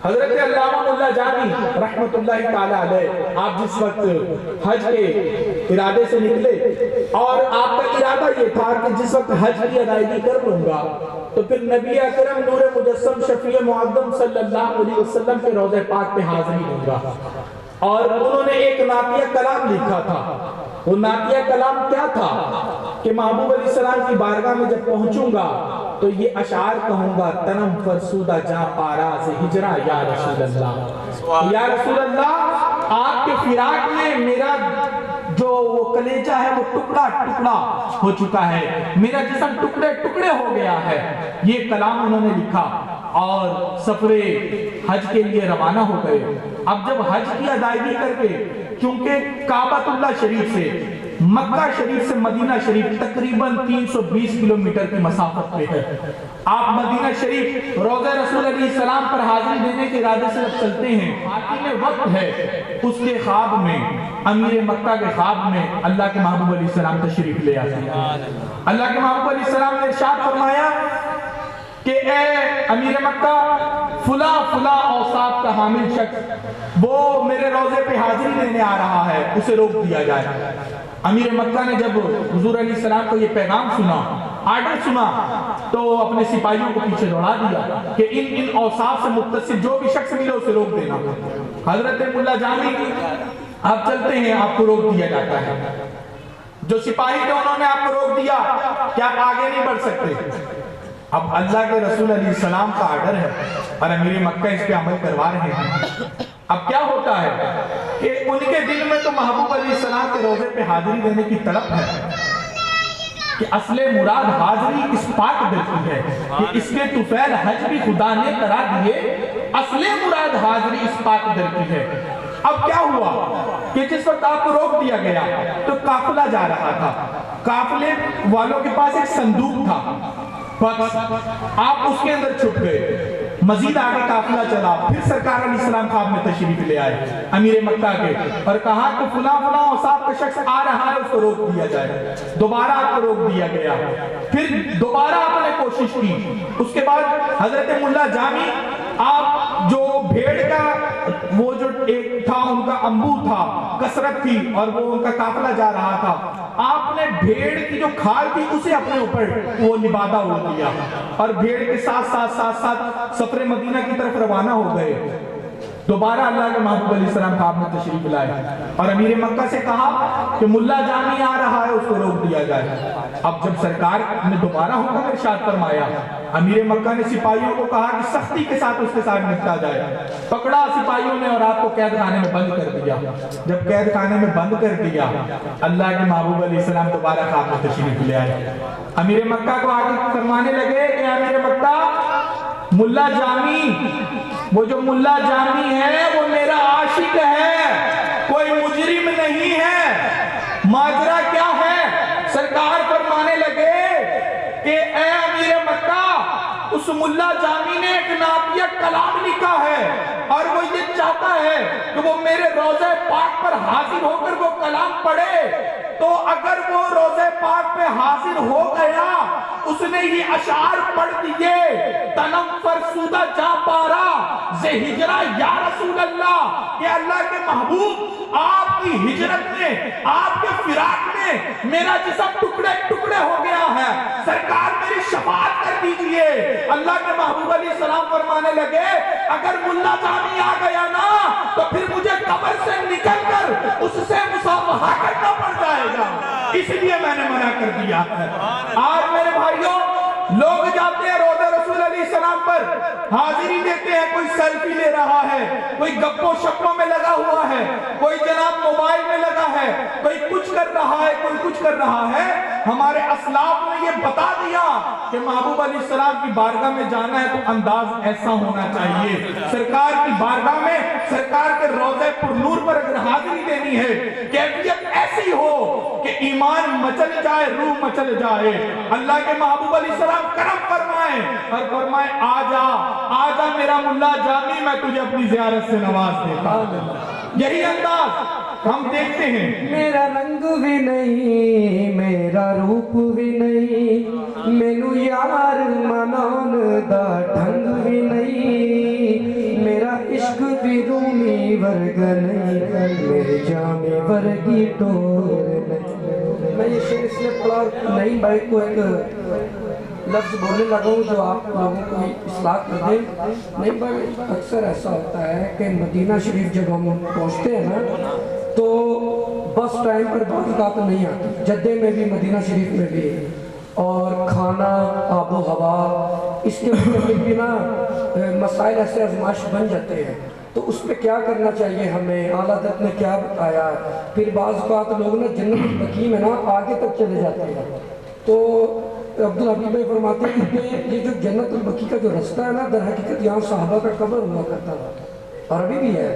حضرت علامہ ملا جامی رحمت اللہ تعالی علیہ، آپ جس وقت حج کے ارادے سے نکلے اور آپ کا ارادہ یہ تھا کہ جس وقت حج کی ادائیگی کر لوں گا تو پھر نبی اکرم نور مجسم شفیع معظم صلی اللہ علیہ وسلم کے روضہ پاک پہ حاضری دوں گا، اور انہوں نے ایک نعتیہ کلام لکھا تھا۔ وہ نعتیہ کلام کیا تھا کہ محبوب علیہ السلام کی بارگاہ میں جب پہنچوں گا تو یہ اشعار کہوں گا، تنم فرسودہ جاں پاراز ہجرہ یا رسول اللہ، یا رسول اللہ آپ کے فراق میں میرا جو وہ کلیجہ ہے وہ ٹکڑا ٹکڑا ہو چکا ہے، میرا جسم ٹکڑے ٹکڑے ہو گیا ہے۔ یہ کلام انہوں نے لکھا اور سفر حج کے لیے روانہ ہو گئے۔ اب جب حج کی ادائیگی کر کے، کیونکہ کعبۃ اللہ شریف سے مکہ شریف سے مدینہ شریف تقریباً 320 کلومیٹر کی مسافت پہ ہے، آپ مدینہ شریف روضہ رسول علیہ السلام پر حاضری دینے کے ارادے سے چلتے ہیں، حاکم وقت ہے، اس کے خواب میں، امیر مکہ کے خواب میں اللہ کے محبوب علیہ السلام تشریف لے آتے ہیں۔ اللہ کے محبوب علیہ السلام نے ارشاد فرمایا کہ اے امیر مکہ، فلاں فلاں اوصاف کا حامل شخص وہ میرے روضے پہ حاضری دینے آ رہا ہے، اسے روک دیا جائے۔ امیر مکہ نے جب حضور علیہ السلام کو یہ پیغام سنا، آرڈر سنا، تو اپنے سپاہیوں کو پیچھے دوڑا دیا کہ ان اوصاف سے متصف جو بھی شخص ملے اسے روک دینا۔ حضرت ملا جامی آپ چلتے ہیں، آپ کو روک دیا جاتا ہے۔ جو سپاہی تھے انہوں نے آپ کو روک دیا کہ آپ آگے نہیں بڑھ سکتے۔ اب اللہ کے رسول علیہ السلام کا آرڈر ہے اور امیر مکہ اس پہ عمل کروا رہے ہیں۔ اب کیا ہوتا ہے کہ ان کے دل میں تو محبوب علیہ السلام کے روضے پہ حاضری دینے کی طلب ہے کہ اصل مراد حاضری اس پاک دل کی ہے کہ اس کے طفیل حج بھی خدا نے کرا دیے، اصل مراد حاضری اس پاک دل کی ہے۔ اب کیا ہوا کہ جس وقت آپ کو روک دیا گیا تو قافلہ جا رہا تھا، قافلے والوں کے پاس ایک صندوق تھا، بس آپ اس کے اندر چھپ گئے۔ مزید آگے قافلہ چلا، پھر سرکار علیہ السلام خواب میں تشریف لے آئے امیر مکہ کے اور کہا کہ فلاں فلاں اوصاف کا شخص آ رہا ہے، اس کو روک دیا جائے۔ دوبارہ آپ کو روک دیا گیا، پھر دوبارہ آپ نے کوشش کی۔ اس کے بعد حضرت ملا جامی آپ جو بھیڑ کا وہ جو ایک تھا ان کا انبو تھا، کثرت تھی اور وہ ان کا قافلہ جا رہا تھا، آپ نے بھیڑ کی جو کھال تھی اسے اپنے اوپر وہ لبادہ اڑ دیا اور بھیڑ کے ساتھ سفر مدینہ کی طرف روانہ ہو گئے۔ دوبارہ اللہ کے محبوب علیہ السلام خواب میں تشریف لائے اور امیر مکہ سے کہا کہ ملا جامی آ رہا ہے، اس کو روک دیا جائے۔ اب جب سرکار نے دوبارہ حکم ارشاد فرمایا، امیر مکہ نے سپاہیوں کو کہا کہ سختی کے ساتھ اس کے ساتھ نپٹا جائے۔ پکڑا سپاہیوں نے اور آپ کو قید خانے میں بند کر دیا۔ جب قید خانے میں بند کر دیا، اللہ کے محبوب علیہ السلام دوبارہ خواب میں تشریف لے آئے۔ امیر مکہ کو آگے فرمانے لگے کہ امیر مکہ، ملا جامی، وہ جو ملا جامی ہے وہ میرا عاشق ہے، کوئی مجرم نہیں ہے۔ ماجرا کیا ہے؟ سرکار فرمانے لگے کہ اے امیر مکہ، اس ملا جامی نے ایک نعتیہ کلام لکھا ہے اور وہ یہ چاہتا ہے کہ وہ میرے روضہ پاک پر حاضر ہو کر وہ کلام پڑھے، تو اگر وہ روضہ پاک پہ حاضر ہو گیا، اس نے یہ اشعار پڑھ دیے، تنم فرسودہ جاں پارا زِ ہجرہ یا رسول اللہ، کہ اللہ کے محبوب آپ کی ہجرت میں، آپ کے فراق میں میرا جسم ٹکڑے ٹکڑے ہو گیا ہے، سرکار میری شفاعت کر دیجئے۔ اللہ کے محبوب علیہ السلام فرمانے لگے اگر ملا جامی آ گیا نا تو پھر مجھے قبر سے نکل کر اس سے مصافحہ کرنا پڑ جائے گا، اس لیے میں نے منع کر دیا ہے۔ آج میرے بھائیوں لوگ جاتے ہیں روضہ رسول علیہ السلام پر حاضری دیتے ہیں، کوئی سیلفی لے رہا ہے، کوئی گپوں شپوں میں لگا ہوا ہے، کوئی جناب موبائل میں لگا ہے، کوئی کچھ کر رہا ہے، کوئی کچھ کر رہا ہے۔ ہمارے اسلاف نے یہ بتا دیا کہ محبوب علیہ السلام کی بارگاہ میں جانا ہے تو انداز ایسا ہونا چاہیے، سرکار کی بارگاہ میں سرکار کے روضے پر نور پر اگر حاضری دینی ہے کیفیت ایسی ہو کہ ایمان مچل جائے، روح مچل جائے۔ اللہ کے محبوب علیہ السلام کرم فرمائیں اور فرمائیں آ جا میرا ملا جامی، میں تجھے اپنی زیارت سے نواز دیتا ہوں۔ یہی انداز ہم دیکھتے ہیں۔ میرا رنگ بھی نہیں، میرا روپ بھی نہیں، مینو یار منان دا ڈھنگ بھی نہیں، میرا عشق بھی رومی ورگ نہیں، میرے جامع ورگی ٹور نہیں۔ میں یہ شعر اس لیے پڑھا نہیں بھائی کو ایک لفظ بولنے لگا ہوں جو آپ لوگوں کو اصلاح کر دیں۔ نہیں بھائی اکثر ایسا ہوتا ہے کہ مدینہ شریف جب ہم پہنچتے ہیں نا تو بس ٹائم پر بعض اوقات نہیں آتی، جدے میں بھی مدینہ شریف میں بھی، اور کھانا آب و ہوا اس کے مطابق بھی نا مسائل ایسے آزمائش بن جاتے ہیں، تو اس پہ کیا کرنا چاہیے ہمیں، اعلیٰ حضرت نے کیا بتایا۔ پھر بعض اوقات لوگ نا جنت البقیع میں نا آگے تک چلے جاتے ہیں، تو عبدالحبیب بھائی فرماتے ہیں کہ یہ جو جنت البقیع کا جو رستہ ہے نا در حقیقت یہاں صحابہ کا قبر ہوا کرتا تھا اور ابھی بھی ہے،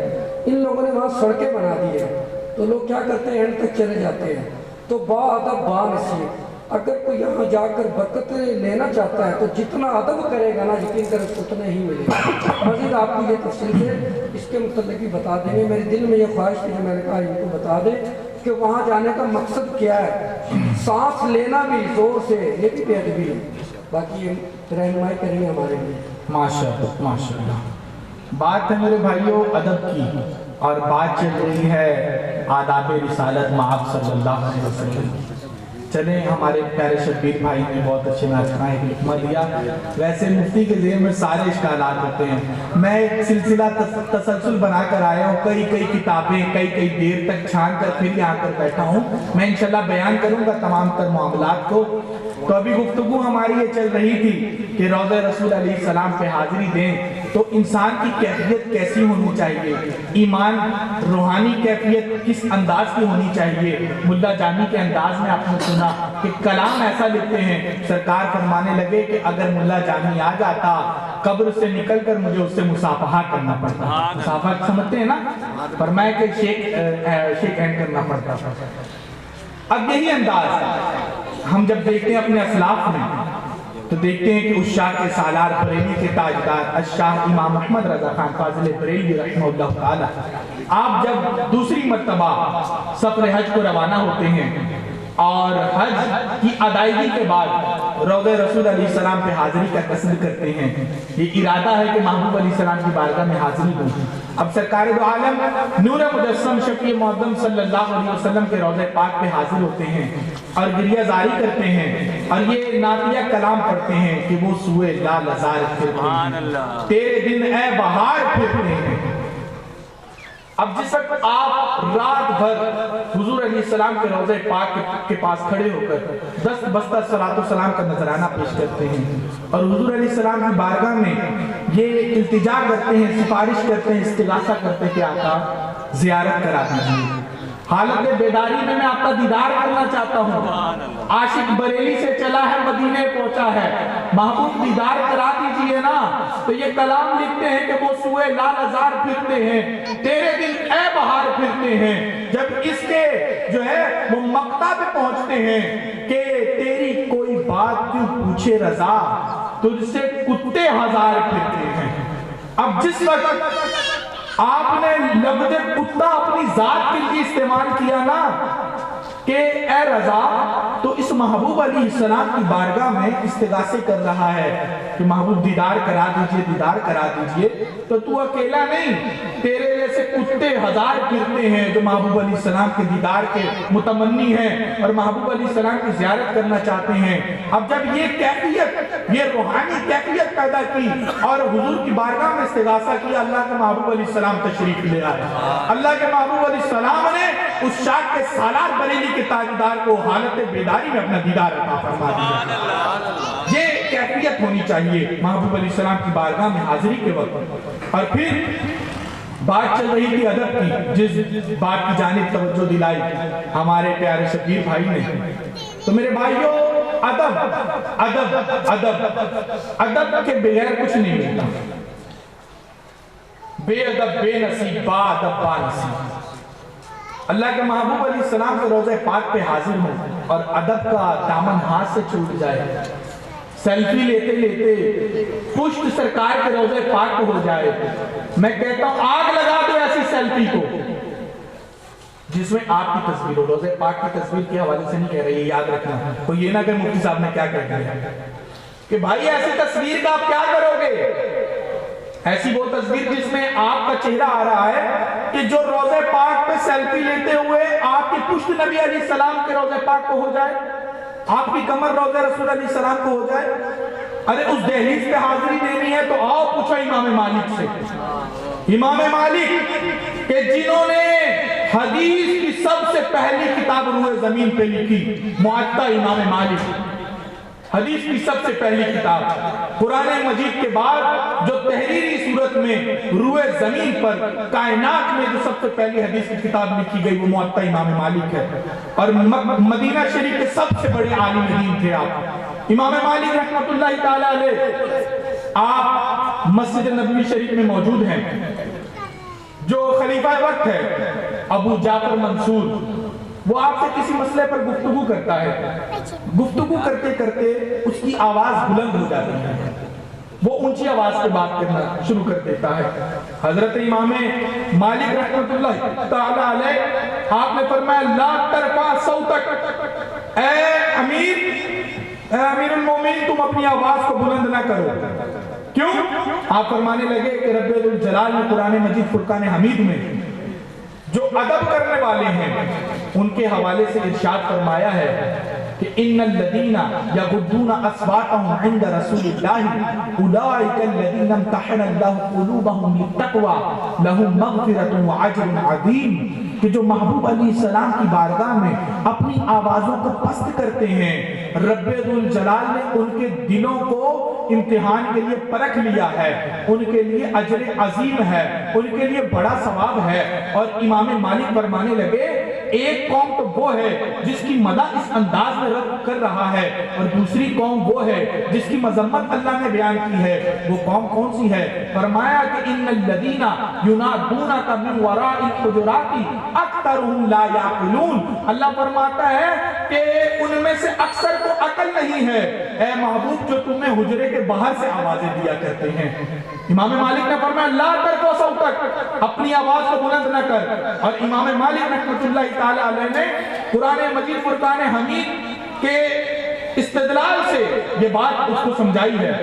ان لوگوں نے وہاں سڑکیں بنا دی ہیں، تو لوگ کیا کرتے ہیں اینڈ تک چلے جاتے ہیں۔ تو با ادب با نصیب، اگر کوئی یہاں جا کر برکت لینا چاہتا ہے تو جتنا ادب کرے گا نا یقین کر اس کو اتنا ہی ملے گا۔ مزید آپ کی یہ تفصیل سے اس کے متعلق بھی بتا دیں گے، میرے دل میں یہ خواہش تھی جو میں نے کہا ان کو بتا دیں کہ وہاں جانے کا مقصد کیا ہے۔ سانس لینا بھی زور سے یہ بھی بے ادبی ہے، باقی یہ رہنمائی کریں گے ہمارے لیے۔ ماشاءاللہ ماشاءاللہ۔ بات ہے میرے بھائیوں ادب کی، اور بات چل رہی ہے آداب رسالت مآب صلی اللہ علیہ وسلم۔ چلیں ہمارے پیارے شبیر بھائی نے بہت اچھے ناچنا ایک لقمہ دیا۔ ویسے مفتی کے ذہن میں سارے اشکالات ہوتے ہیں، میں ایک سلسلہ تسلسل بنا کر آیا ہوں، کئی کتابیں کئی دیر تک چھان کر پھر یہاں کر بیٹھا ہوں، میں انشاءاللہ بیان کروں گا تمام تر معاملات کو۔ تو ابھی گفتگو ہماری یہ چل رہی تھی کہ روضہ رسول علیہ السلام پہ حاضری دیں تو انسان کی کیفیت کیسی ہونی چاہیے، ایمان روحانی کیفیت کس انداز کی ہونی چاہیے۔ ملا جامی کے انداز میں آپ نے سنا کہ کلام ایسا لکھتے ہیں، سرکار فرمانے لگے کہ اگر ملا جامی آ جاتا قبر سے نکل کر مجھے اس سے مصافحہ کرنا پڑتا، مصافحہ سمجھتے ہیں نا، فرمایا کہ شیک ہینڈ کرنا پڑتا۔ اب یہی انداز ہم جب دیکھتے ہیں اپنے اسلاف میں تو دیکھتے ہیں کہ اس شاہ کے سالار بریلی کے تاجدار الشاہ امام احمد رضا خان فاضل بریلی رحمہ اللہ تعالی، آپ جب دوسری مرتبہ سفر حج کو روانہ ہوتے ہیں اور حج کی ادائیگی کے بعد روضہ رسول علیہ السلام پہ حاضری کا قصد کرتے ہیں، یہ ارادہ ہے کہ محبوب علیہ السلام کی بارگاہ میں حاضری دوں۔ اب سرکار دو عالم نور مجسم شفیع معظم صلی اللہ علیہ وسلم کے روضہ پاک پہ حاضر ہوتے ہیں اور گریہ زاری کرتے ہیں اور یہ نعتیہ کلام پڑھتے ہیں کہ وہ سوئے لال ازار پھرتے ہیں، تیرے دن اے بہار پھرتے ہیں۔ اب جس وقت آپ رات بھر حضور علیہ السلام کے روضہ پاک کے پاس کھڑے ہو کر دست بستہ صلاۃ و سلام کا نذرانہ پیش کرتے ہیں اور حضور علیہ السلام کی بارگاہ میں یہ التجا کرتے ہیں، سفارش کرتے ہیں، استغاثہ کرتے ہیں کہ آقا زیارت کرا دیجیے، حالت بیداری میں آپ کا دیدار کرنا چاہتا ہوں، عاشق بریلی سے چلا ہے مدینے پہنچا ہے، محبوب دیدار کرا دیجئے نا۔ تو یہ کلام لکھتے ہیں کہ وہ سوئے لال ازار پھرتے ہیں، تیرے دن اے بہار پھرتے ہیں۔ جب اس کے جو ہے وہ مقطع پہ پہنچتے ہیں کہ تیری کوئی بات کیوں پوچھے رضا، تجھ سے کتے ہزار پھرتے ہیں۔ اب جس وقت آپ نے لفظ کتا اپنی ذات کے لیے استعمال کیا نا کہ اے رضا تو اس محبوب علیہ السلام کی بارگاہ میں استغاثے کر رہا ہے کہ محبوب دیدار کرا دیجئے، دیدار کرا دیجئے۔ تو اکیلا نہیں، تیرے جیسے کتے ہزار پھرتے ہیں جو محبوب علیہ السلام کے دیدار کے متمنی ہیں اور محبوب علیہ السلام کی زیارت کرنا چاہتے ہیں۔ اب جب یہ کیفیت، یہ روحانی کیفیت پیدا کی اور حضور کی بارگاہ میں استغاثہ کیا، اللہ کے محبوب علیہ السلام تشریف لے آئے۔ اللہ کے محبوب علیہ السلام نے اس شاک کے سالار بریلی کے تاجدار کو حالت بیداری میں اپنا دیدار عطا فرما دیا۔ یہ کیفیت ہونی چاہیے محبوب علیہ السلام کی بارگاہ میں حاضری کے وقت۔ اور پھر بات چل رہی تھی ادب کی، جس بات کی جانب توجہ دلائی ہمارے پیارے شبیر بھائی نے، تو میرے بھائیوں ادب ادب ادب ادب کے بغیر کچھ نہیں ملتا۔ بے ادب بے نصیب، با ادب با نصیب۔ اللہ کے محبوب علیہ السلام کے روضہ پاک پہ حاضر ہوں اور ادب کا دامن ہاتھ سے چھوٹ جائے، سیلفی لیتے لیتے پشت سرکار کے روضہ پاک کو ہو جائے، میں کہتا ہوں آگ لگا دو ایسی سیلفی کو جس میں آپ کی تصویر ہو۔ روضہ پاک کی تصویر کے حوالے سے نہیں کہہ رہی ہے، یاد رکھنا، کوئی یہ نہ کہ مفتی صاحب نے کیا کہہ دیا کہ بھائی ایسی تصویر کا آپ کیا کرو گے؟ ایسی وہ تصویر جس میں آپ کا چہرہ آ رہا ہے کہ جو روضہ پاک پہ سیلفی لیتے ہوئے آپ کی پشت نبی علیہ السلام کے روضہ پاک کو ہو جائے، آپ کی کمر روضہ رسول علیہ السلام کو ہو جائے۔ ارے اس دہلیز پہ حاضری دینی ہے تو آؤ پوچھو امام مالک سے، امام مالک کہ جنہوں نے حدیث کی سب سے پہلی کتاب روئے زمین پہ لکھی، معطا امام مالک، حدیث کی سب سے پہلی کتاب، قرآن مجید کے بعد جو تحریری صورت میں روئے زمین پر کائنات میں جو سب سے پہلی حدیث کی کتاب لکھی گئی وہ معطا امام مالک ہے۔ اور مدینہ شریف کے سب سے بڑے عالم دین تھے آپ، امام مالک رحمت اللہ تعالیٰ علیہ۔ آپ مسجد نبوی شریف میں موجود ہیں، جو خلیفہ وقت ہے ابو جعفر منصور، وہ آپ سے کسی مسئلے پر گفتگو کرتا ہے، گفتگو کرتے کرتے اس کی آواز بلند ہو جاتی ہے، وہ اونچی آواز سے بات کرنا شروع کر دیتا ہے۔ حضرت امام مالک رحمت اللہ تعالیٰ علیہ آپ نے فرمایا لا ترفع صوتک، اے امیر المومنین تم اپنی آواز کو بلند نہ کرو۔ کیوں؟ آپ فرمانے لگے کہ رب الجلال نے قرآن مجید فرقان حمید میں جو ادب کرنے والے ہیں ان کے حوالے سے ارشاد فرمایا ہے کہ ان الذین یغضون اصواتهم عند رسول اللہ اولئک الذین امتحن اللہ قلوبهم للتقوی لهم مغفرۃ واجر عظیم، کہ جو محبوب علیہ السلام کی بارگاہ میں اپنی آوازوں کو پست کرتے ہیں، رب الجلال نے ان کے دلوں کو امتحان کے لیے پرکھ لیا ہے، ان کے لیے اجر عظیم ہے، ان کے لیے بڑا ثواب ہے۔ اور امام مالک فرمانے لگے ایک قوم تو وہ ہے جس کی مدح اس انداز میں رب کر رہا ہے، اور دوسری قوم وہ ہے جس کی مذمت اللہ نے بیان کی ہے، وہ قوم کون سی ہے؟ فرمایا کہ ان الذین ینادونک من وراء الحجرات اکثرهم لا یعقلون، اللہ فرماتا ہے کہ ان میں سے اکثر کو عقل نہیں ہے اے محبوب جو تمہیں حجرے کے باہر سے آوازیں دیا کرتے ہیں۔ امام مالک نے فرمایا لا ترفع صوتک، اپنی آواز کو بلند نہ کر۔ اور امام مالک رحمت اللہ تعالی علیہ نے قرآن مجید فرقان حمید کے استدلال سے یہ بات اس کو سمجھائی ہے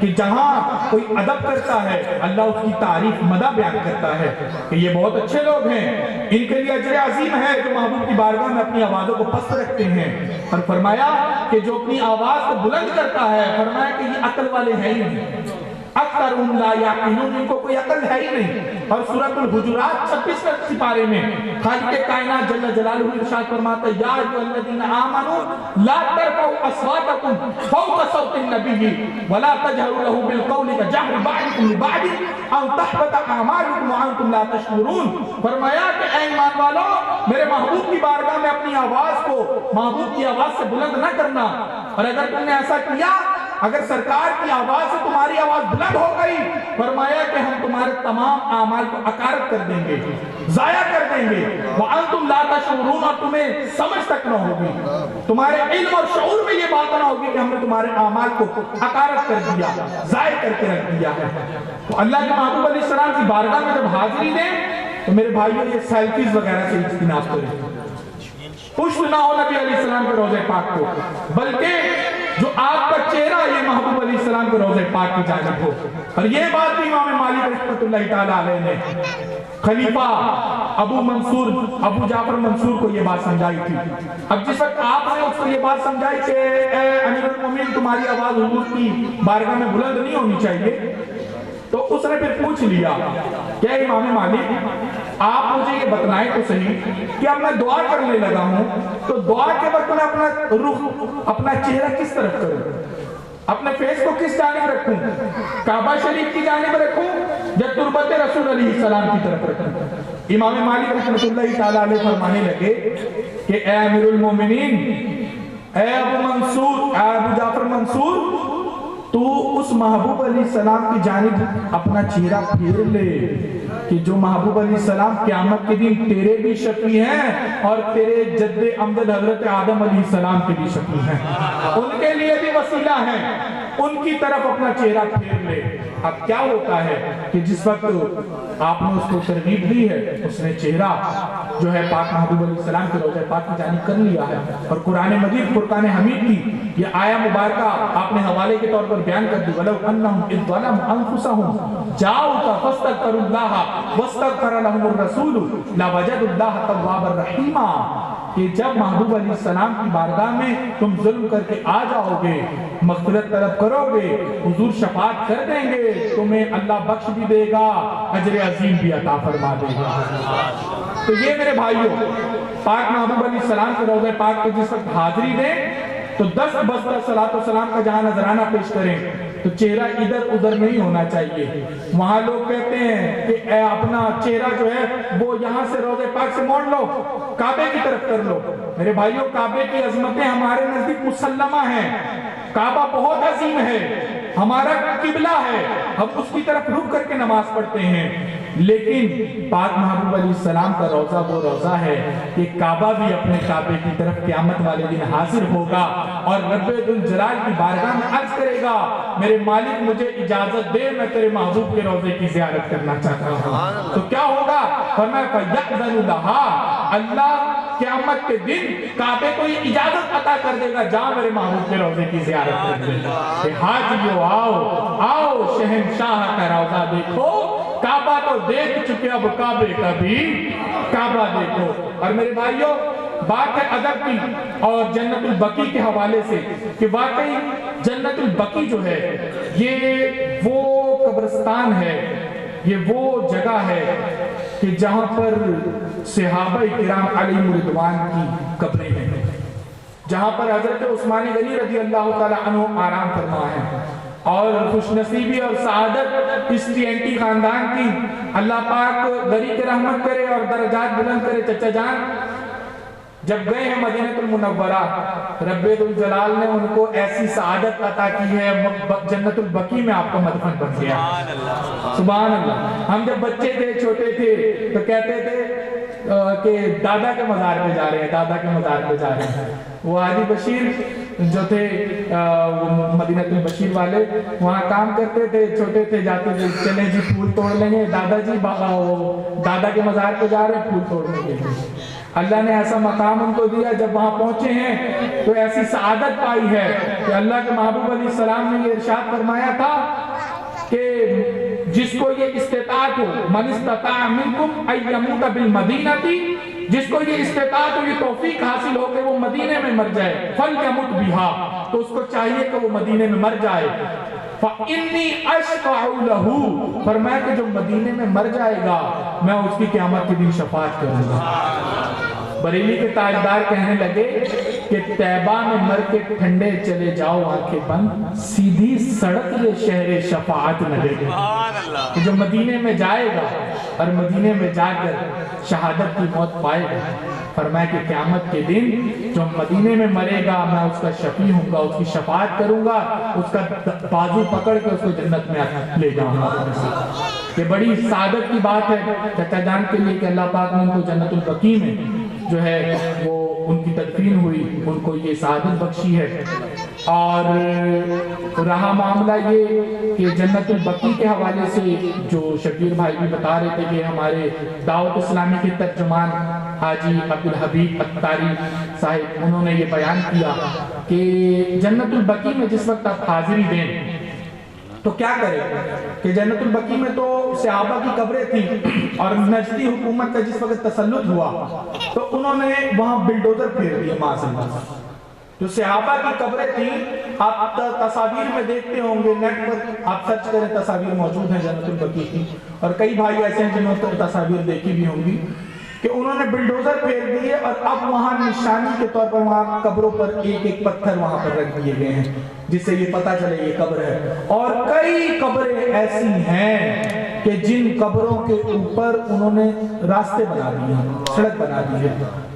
کہ جہاں کوئی ادب کرتا ہے اللہ اس کی تعریف مدح بیان کرتا ہے کہ یہ بہت اچھے لوگ ہیں، ان کے لیے اجر عظیم ہے جو محبوب کی بارگاہ میں اپنی آوازوں کو پست رکھتے ہیں۔ اور فرمایا کہ جو اپنی آواز کو بلند کرتا ہے، فرمایا کہ یہ عقل والے ہیں ہی نہیں، اکثرهم لا یعقلون، ان کو کوئی عقل ہے ہی نہیں۔ اور سورۃ الحجرات 26 سپارے میں خالق کائنات جل جلالہ ارشاد فرماتا ہے یا ایھا الذین آمنوا لا ترفعوا اصواتکم فوق صوت النبی ولا تجهروا له بالقول كجهر بعضکم لبعض ان تحبط اعمالکم وانتم لا تشعرون۔ فرمایا کہ اے ایمان والو میرے محبوب کی بارگاہ میں اپنی آواز کو محبوب کی آواز سے بلند نہ کرنا، اور اگر تم نے ایسا کیا، اگر سرکار کی آواز سے تمہاری آواز بلند ہو گئی، فرمایا کہ ہم تمہارے تمام اعمال کو اکارت کر دیں گے، ضائع کر دیں گے، وَأَنْتُمْ لَا تَشْعُرُونَ، اور تمہیں سمجھ تک نہ ہوگی، تمہارے علم اور شعور میں یہ بات نہ ہوگی کہ ہم نے تمہارے اعمال کو اکارت کر دیا، ضائع کر کے رکھ دیا ہے۔ تو اللہ کے محبوب علیہ السلام کی بارگاہ میں جب حاضری دیں تو میرے بھائیوں یہ سیلفیز وغیرہ سے اجتناب کریں۔ پشت نہ ہو نبی علیہ السلام کے روضہ پاک کو، بلکہ جو آپ کا چہرہ یہ محبوب علیہ السلام کے روضہ پاک کی جانب ہو۔ اور یہ بات بھی امام مالک رحمۃ اللہ تعالیٰ علیہ نے خلیفہ ابو جعفر منصور کو یہ بات سمجھائی تھی۔ اب جس وقت آپ نے اس کو یہ بات سمجھائی کہ اے امیر المومنین تمہاری آواز حضور کی بارگاہ میں بلند نہیں ہونی چاہیے، تو اس نے پھر پوچھ لیا کہ امام مالک آپ مجھے یہ بتلائیں تو صحیح کہ اب میں دعا کرنے لگا ہوں تو دعا کے وقت میں اپنا رخ اپنا چہرہ کس طرف کروں، اپنے فیس کو کس جانب رکھوں، کعبہ شریف کی جانب رکھوں یا تربت رسول علیہ السلام کی طرف رکھوں؟ امام مالک رحمۃ اللہ تعالیٰ علیہ فرمانے لگے کہ اے امیر المومنین، اے ابو جعفر منصور، تو اس محبوب علیہ السلام کی جانب اپنا چہرہ پھیر لے کہ جو محبوب علیہ السلام قیامت کے دن تیرے بھی شفیع ہیں اور تیرے جد امجد حضرت آدم علیہ السلام کے بھی شفیع ہیں، ان کے لیے بھی وسیلہ ہیں، ان کی طرف اپنا چہرہ پھیر لے۔ اب کیا ہوتا ہے کہ جس وقت آپ نے اس کو ترغیب دی ہے، اس نے چہرہ جو ہے پاک محبوب علیہ السلام کے روضہ پاک کی جانب کر لیا ہے، اور قرآن مجید فرقان حمید کی یہ آیہ مبارکہ آپ نے حوالے کے طور پر بیان کر دی، وَلَوْ أَنَّهُمْ إِذْ ظَلَمُوا أَنفُسَهُمْ جَاءُوكَ فَاسْتَغْفَرُوا اللَّهَ وَاسْتَغْفَرَ لَهُمُ الرَّسُولُ لَوَجَدُوا اللَّهَ تَوَّابًا رَحِيمًا، کہ جب محبوب علیہ السلام کی بارگاہ میں تم ظلم کر کے آ جاؤ گے، مغفرت طلب کرو گے، حضور شفاعت کر دیں گے، تمہیں اللہ بخش بھی دے گا، اجر عظیم بھی عطا فرما دے گا۔ تو یہ میرے بھائیوں، پاک محبوب علیہ السلام کے روضہ پاک پہ جس وقت حاضری دیں تو 10 بستہ صلاۃ و سلام کا جہاں نذرانہ پیش کریں تو چہرہ ادھر ادھر نہیں ہونا چاہیے۔ وہاں لوگ کہتے ہیں کہ اے اپنا چہرہ جو ہے وہ یہاں سے روضہ پاک سے موڑ لو، کعبے کی طرف کر لو۔ میرے بھائیوں، کعبے کی عظمتیں ہمارے نزدیک مسلمہ ہیں، کعبہ بہت عظیم ہے، ہمارا قبلہ ہے، ہم اس کی طرف رک کر کے نماز پڑھتے ہیں، لیکن پاک محبوب علیہ السلام کا روضہ وہ روضہ ہے کہ کعبہ بھی اپنے کعبے کی طرف قیامت والے دن حاضر ہوگا اور رب ذوالجلال کی بارگاہ میں عرض کرے گا میرے مالک مجھے اجازت دے، میں تیرے محبوب کے روضے کی زیارت کرنا چاہتا ہوں۔ تو کیا ہوگا؟ فرمایا فَيَأْذَنُ لَهَا، اللہ قیامت کے دن کعبے کو یہ اجازت عطا کر دے گا، جا میرے محبوب کے روضے کی زیارت کر دے گا کہ حاجیو آؤ شہنشاہ کا روضہ دیکھو، کعبہ تو دیکھ چکے، اب کعبے کا بھی کعبہ دیکھو۔ اور میرے بھائیوں، بات ہے ادب کی اور جنت البقیع کے حوالے سے کہ واقعی جنت البقیع جو ہے یہ وہ قبرستان ہے، یہ وہ جگہ ہے کہ جہاں پر صحابہ کرام علیہم رضوان کی قبریں ہیں، جہاں پر حضرت عثمان غنی رضی اللہ تعالی عنہ آرام فرما ہے، اور خوش نصیبی اور سعادت اس TNT خاندان کی اللہ پاک غری کے رحمت کرے اور درجات بلند کرے۔ چچا جان جب گئے ہیں مدینہ المنورہ، رب ذوالجلال نے ان کو ایسی سعادت عطا کی ہے، جنت البقیع میں آپ کا مدفن بن گیا۔ سبحان اللہ۔ ہم جب بچے تھے، چھوٹے تھے، تو کہتے تھے کہ دادا کے مزار پہ جا رہے ہیں، دادا کے مزار پہ جا رہے ہیں۔ وہ حاجی بشیر جو تھے مدینہ البشیر والے، وہاں کام کرتے تھے، چھوٹے تھے، جاتے تھے، چلیں جی پھول توڑ لیں گے، دادا جی دادا کے مزار پہ جا رہے ہیں، پھول توڑنے کے لیے۔ اللہ نے ایسا مقام ان کو دیا، جب وہاں پہنچے ہیں تو ایسی سعادت پائی ہے کہ اللہ کے محبوب علیہ السلام نے یہ ارشاد فرمایا تھا کہ جس کو یہ استطاعت ہو، من استطاع منکم ان یموت بالمدینہ، جس کو یہ استطاعت ہو، یہ توفیق حاصل ہو کہ وہ مدینے میں مر جائے، فلیمت بہا، تو اس کو چاہیے کہ وہ مدینے میں مر جائے۔ فَإِنِّي أَشْفَعُ لَهُ، فرمایا کہ جو مدینے میں مر جائے گا میں اس کی قیامت کے دن شفاعت کروں گا۔ بریلی کے تاجدار کہنے لگے کہ طیبہ میں مر کے ٹھنڈے چلے جاؤ آنکھیں بند، سیدھی سڑک یہ شہر شفاعت نہ لے گا۔ جو مدینے میں جائے گا اور مدینے میں جا کر شہادت کی موت پائے گا، فرمایا کہ قیامت کے دن جو مدینے میں مرے گا میں اس کا شفیع ہوں گا، اس کی شفاعت کروں گا، اس کا بازو پکڑ کے اس کو جنت میں لے جاؤں گا۔ یہ بڑی سعادت کی بات ہے چچا جان کے لیے کہ اللہ پاک نے ان کو جنت البقیع میں جو ہے وہ ان کی تدفین ہوئی، ان کو یہ سعادت بخشی ہے۔ اور رہا معاملہ یہ کہ جنت البقیع کے حوالے سے جو شبیر بھائی بھی بتا رہے تھے کہ ہمارے دعوت اسلامی کے ترجمان حاجی عبدالحبیب اتاری صاحب انہوں نے یہ بیان کیا کہ جنت البقیع میں جس وقت آپ حاضری دیں تو کیا کریں کہ جنت البقیع میں تو صحابہ کی قبریں تھیں اور نجدی حکومت کا جس وقت تسلط ہوا تو انہوں نے وہاں بلڈوزر پھیر دیے معاذ اللہ. جو صحابہ کی قبریں تھیں آپ تصاویر میں دیکھتے ہوں گے, نیٹ پر آپ سرچ کریں تصاویر موجود ہیں جنت البقیع کی, اور کئی بھائی ایسے ہیں جنہوں نے تصاویر دیکھی بھی ہوں گی کہ انہوں نے بلڈوزر پھیر دیے اور اب وہاں نشانی کے طور پر وہاں قبروں پر ایک ایک پتھر وہاں پر رکھ دیے گئے ہیں جس سے یہ پتہ چلے یہ قبر ہے. اور کئی قبریں ایسی ہیں کہ جن قبروں کے اوپر انہوں نے راستے بنا دیے ہیں, سڑک بنا دی ہے.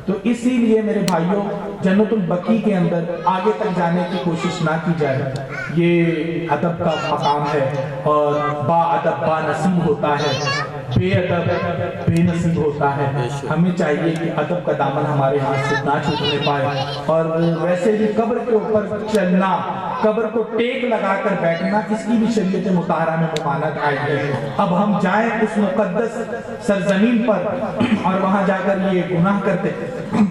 تو اسی لیے میرے بھائیوں جنت البقیع کے اندر آگے تک جانے کی کوشش نہ کی جائے. یہ ادب کا مقام ہے اور با ادب با نصیب ہوتا ہے, بے ادب بے نصیب ہوتا ہے. ہمیں چاہیے کہ ادب کا دامن ہمارے ہاتھ سے نہ چھوٹنے پائے. اور ویسے بھی قبر کے اوپر چلنا, قبر کو ٹیک لگا کر بیٹھنا, اس کی بھی شریعت مطہرہ میں ممانعت آئی ہے. اب ہم جائیں اس مقدس سرزمین پر اور وہاں جا کر یہ گناہ کرتے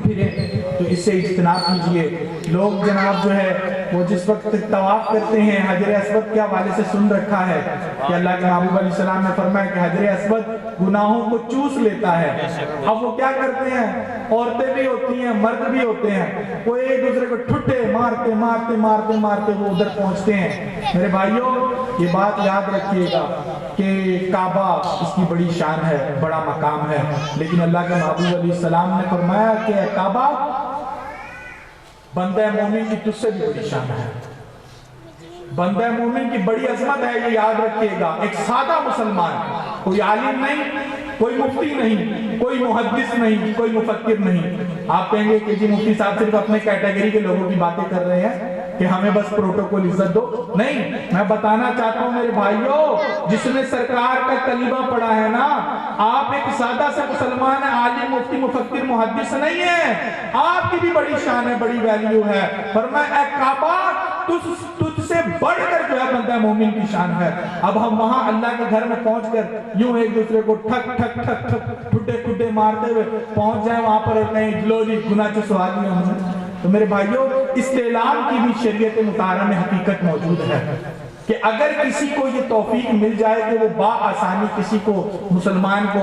پھریں تو اس سے اجتناب کیجئے. لوگ جناب جو ہے وہ جس وقت طواف کرتے ہیں حجر اسود کے حوالے سے سن رکھا ہے کہ اللہ کے محبوب علیہ السلام نے فرمایا کہ حجر اسود گناہوں کو چوس لیتا ہے. اب وہ کیا کرتے ہیں, عورتیں بھی ہوتی ہیں مرد بھی ہوتے ہیں, وہ ایک دوسرے کو ٹھٹے مارتے مارتے مارتے مارتے وہ ادھر پہنچتے ہیں. میرے بھائیوں یہ بات یاد رکھیے گا کہ کعبہ اس کی بڑی شان ہے, بڑا مقام ہے, لیکن اللہ کے محبوب علیہ السلام نے فرمایا کہ کعبہ بندہ مومن کی تجھ سے بھی بڑی شان ہے. بندہ مومن کی بڑی عظمت ہے, یہ یاد رکھیے گا. ایک سادہ مسلمان, کوئی عالم نہیں, کوئی مفتی نہیں, کوئی محدث نہیں, کوئی مفکر نہیں. آپ کہیں گے کہ جی مفتی صاحب صرف اپنے کیٹیگری کے لوگوں کی باتیں کر رہے ہیں کہ ہمیں بس پروٹوکول عزت دو. نہیں, میں بتانا چاہتا ہوں میرے بھائیوں, جس نے سرکار کا کلمہ پڑھا ہے نا, آپ ایک سادہ سے مسلمان ہیں, عالم مفتی مفکر محدث نہیں ہیں, آپ کی بھی بڑی شان ہے, بڑی ویلیو ہے. فرمایا اے کعبہ تجھ سے بڑھ کر جو ہے بندہ مومن کی شان ہے. اب ہم وہاں اللہ کے گھر میں پہنچ کر یوں ایک دوسرے کو ٹھک ٹھک ٹھک ٹھک ٹھٹے ٹھٹے مارتے ہوئے پہنچ جائیں وہاں پر کہیں لو جی گناہ کی سوال نہیں ہم نے. تو میرے بھائیوں استعلام کی بھی شریعت مطہرہ میں حقیقت موجود ہے کہ اگر کسی کو یہ توفیق مل جائے کہ وہ بآسانی کسی کو مسلمان کو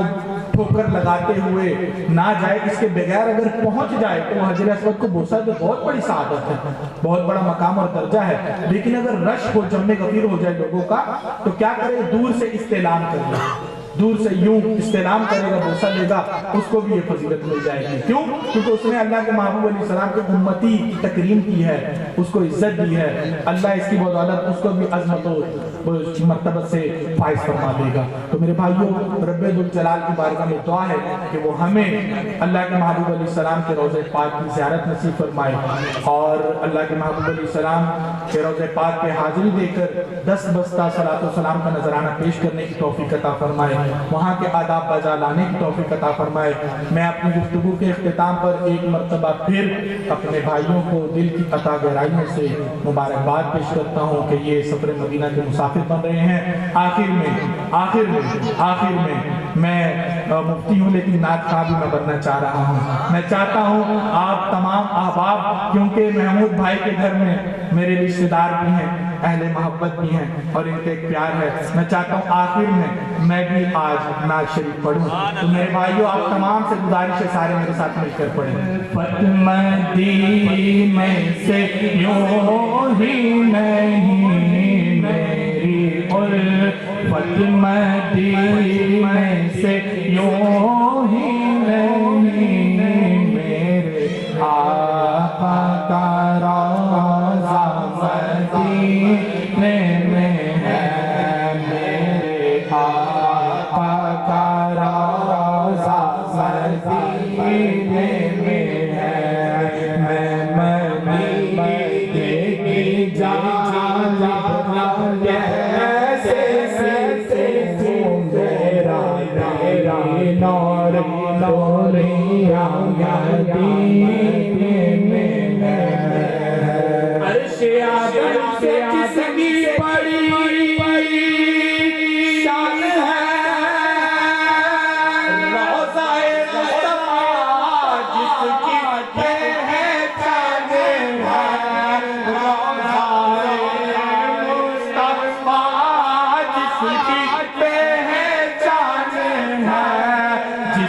ٹھوکر لگاتے ہوئے نہ جائے, اس کے بغیر اگر پہنچ جائے تو وہ حجر اسود کو بوسہ دے, بہت بڑی سعادت ہے, بہت بڑا مقام اور درجہ ہے. لیکن اگر رش ہو, جمع غفیر ہو جائے لوگوں کا, تو کیا کرے, دور سے استعلام کر لے, دور سے یوں استعلام کرے گا, بوسہ دے گا, اس کو بھی یہ فضیلت مل جائے گی. کیوں؟ کیونکہ اس نے اللہ کے محبوب علیہ السلام کے امتی کی تکریم کی ہے, اس کو عزت دی ہے. اللہ اس کی بدولت اس کو بھی عظمت و مرتبت سے فائز فرما دے گا. تو میرے بھائیوں رب ذوالجلال کی بارگاہ میں دعا ہے کہ وہ ہمیں اللہ کے محبوب علیہ السلام کے روضہ پاک کی زیارت نصیب فرمائے, اور اللہ کے محبوب علیہ السلام کے روضہ پاک پہ حاضری دے کر 10 بستہ صلاۃ و سلام کا نذرانہ پیش کرنے کی توفیق عطا فرمائے, وہاں کے آداب بجا لانے کی توفیق عطا فرمائے. میں اپنی گفتگو کے اختتام پر ایک مرتبہ پھر اپنے بھائیوں کو دل کی عطا گہرائیوں سے مبارکباد پیش کرتا ہوں کہ یہ سفر مدینہ کے مسافر بن رہے ہیں. آخر میں میں مفتی ہوں لیکن نعت خواہ بھی میں بننا چاہ رہا ہوں. میں چاہتا ہوں آپ تمام احباب, کیونکہ محمود بھائی کے گھر میں میرے رشتہ دار بھی ہیں, اہل محبت بھی ہیں اور ان کے ایک پیار ہے, میں چاہتا ہوں آخر میں بھی آج نعت شریف پڑھوں. تو میرے بھائیوں آپ تمام سے گزارش ہے سارے میرے ساتھ مل کر پڑھیں. مدینے سے یوں ہی نہیں میری الفت, مدینے سے یوں ہی نہیں میرے آقا کا روضہ مدینے میں ہے, میرے آقا کا روضہ مدینے میں ہے. میں مدینے کی جانب کیسے سیکھوں, میرا نور دنیا مدینے میں ہے. عرش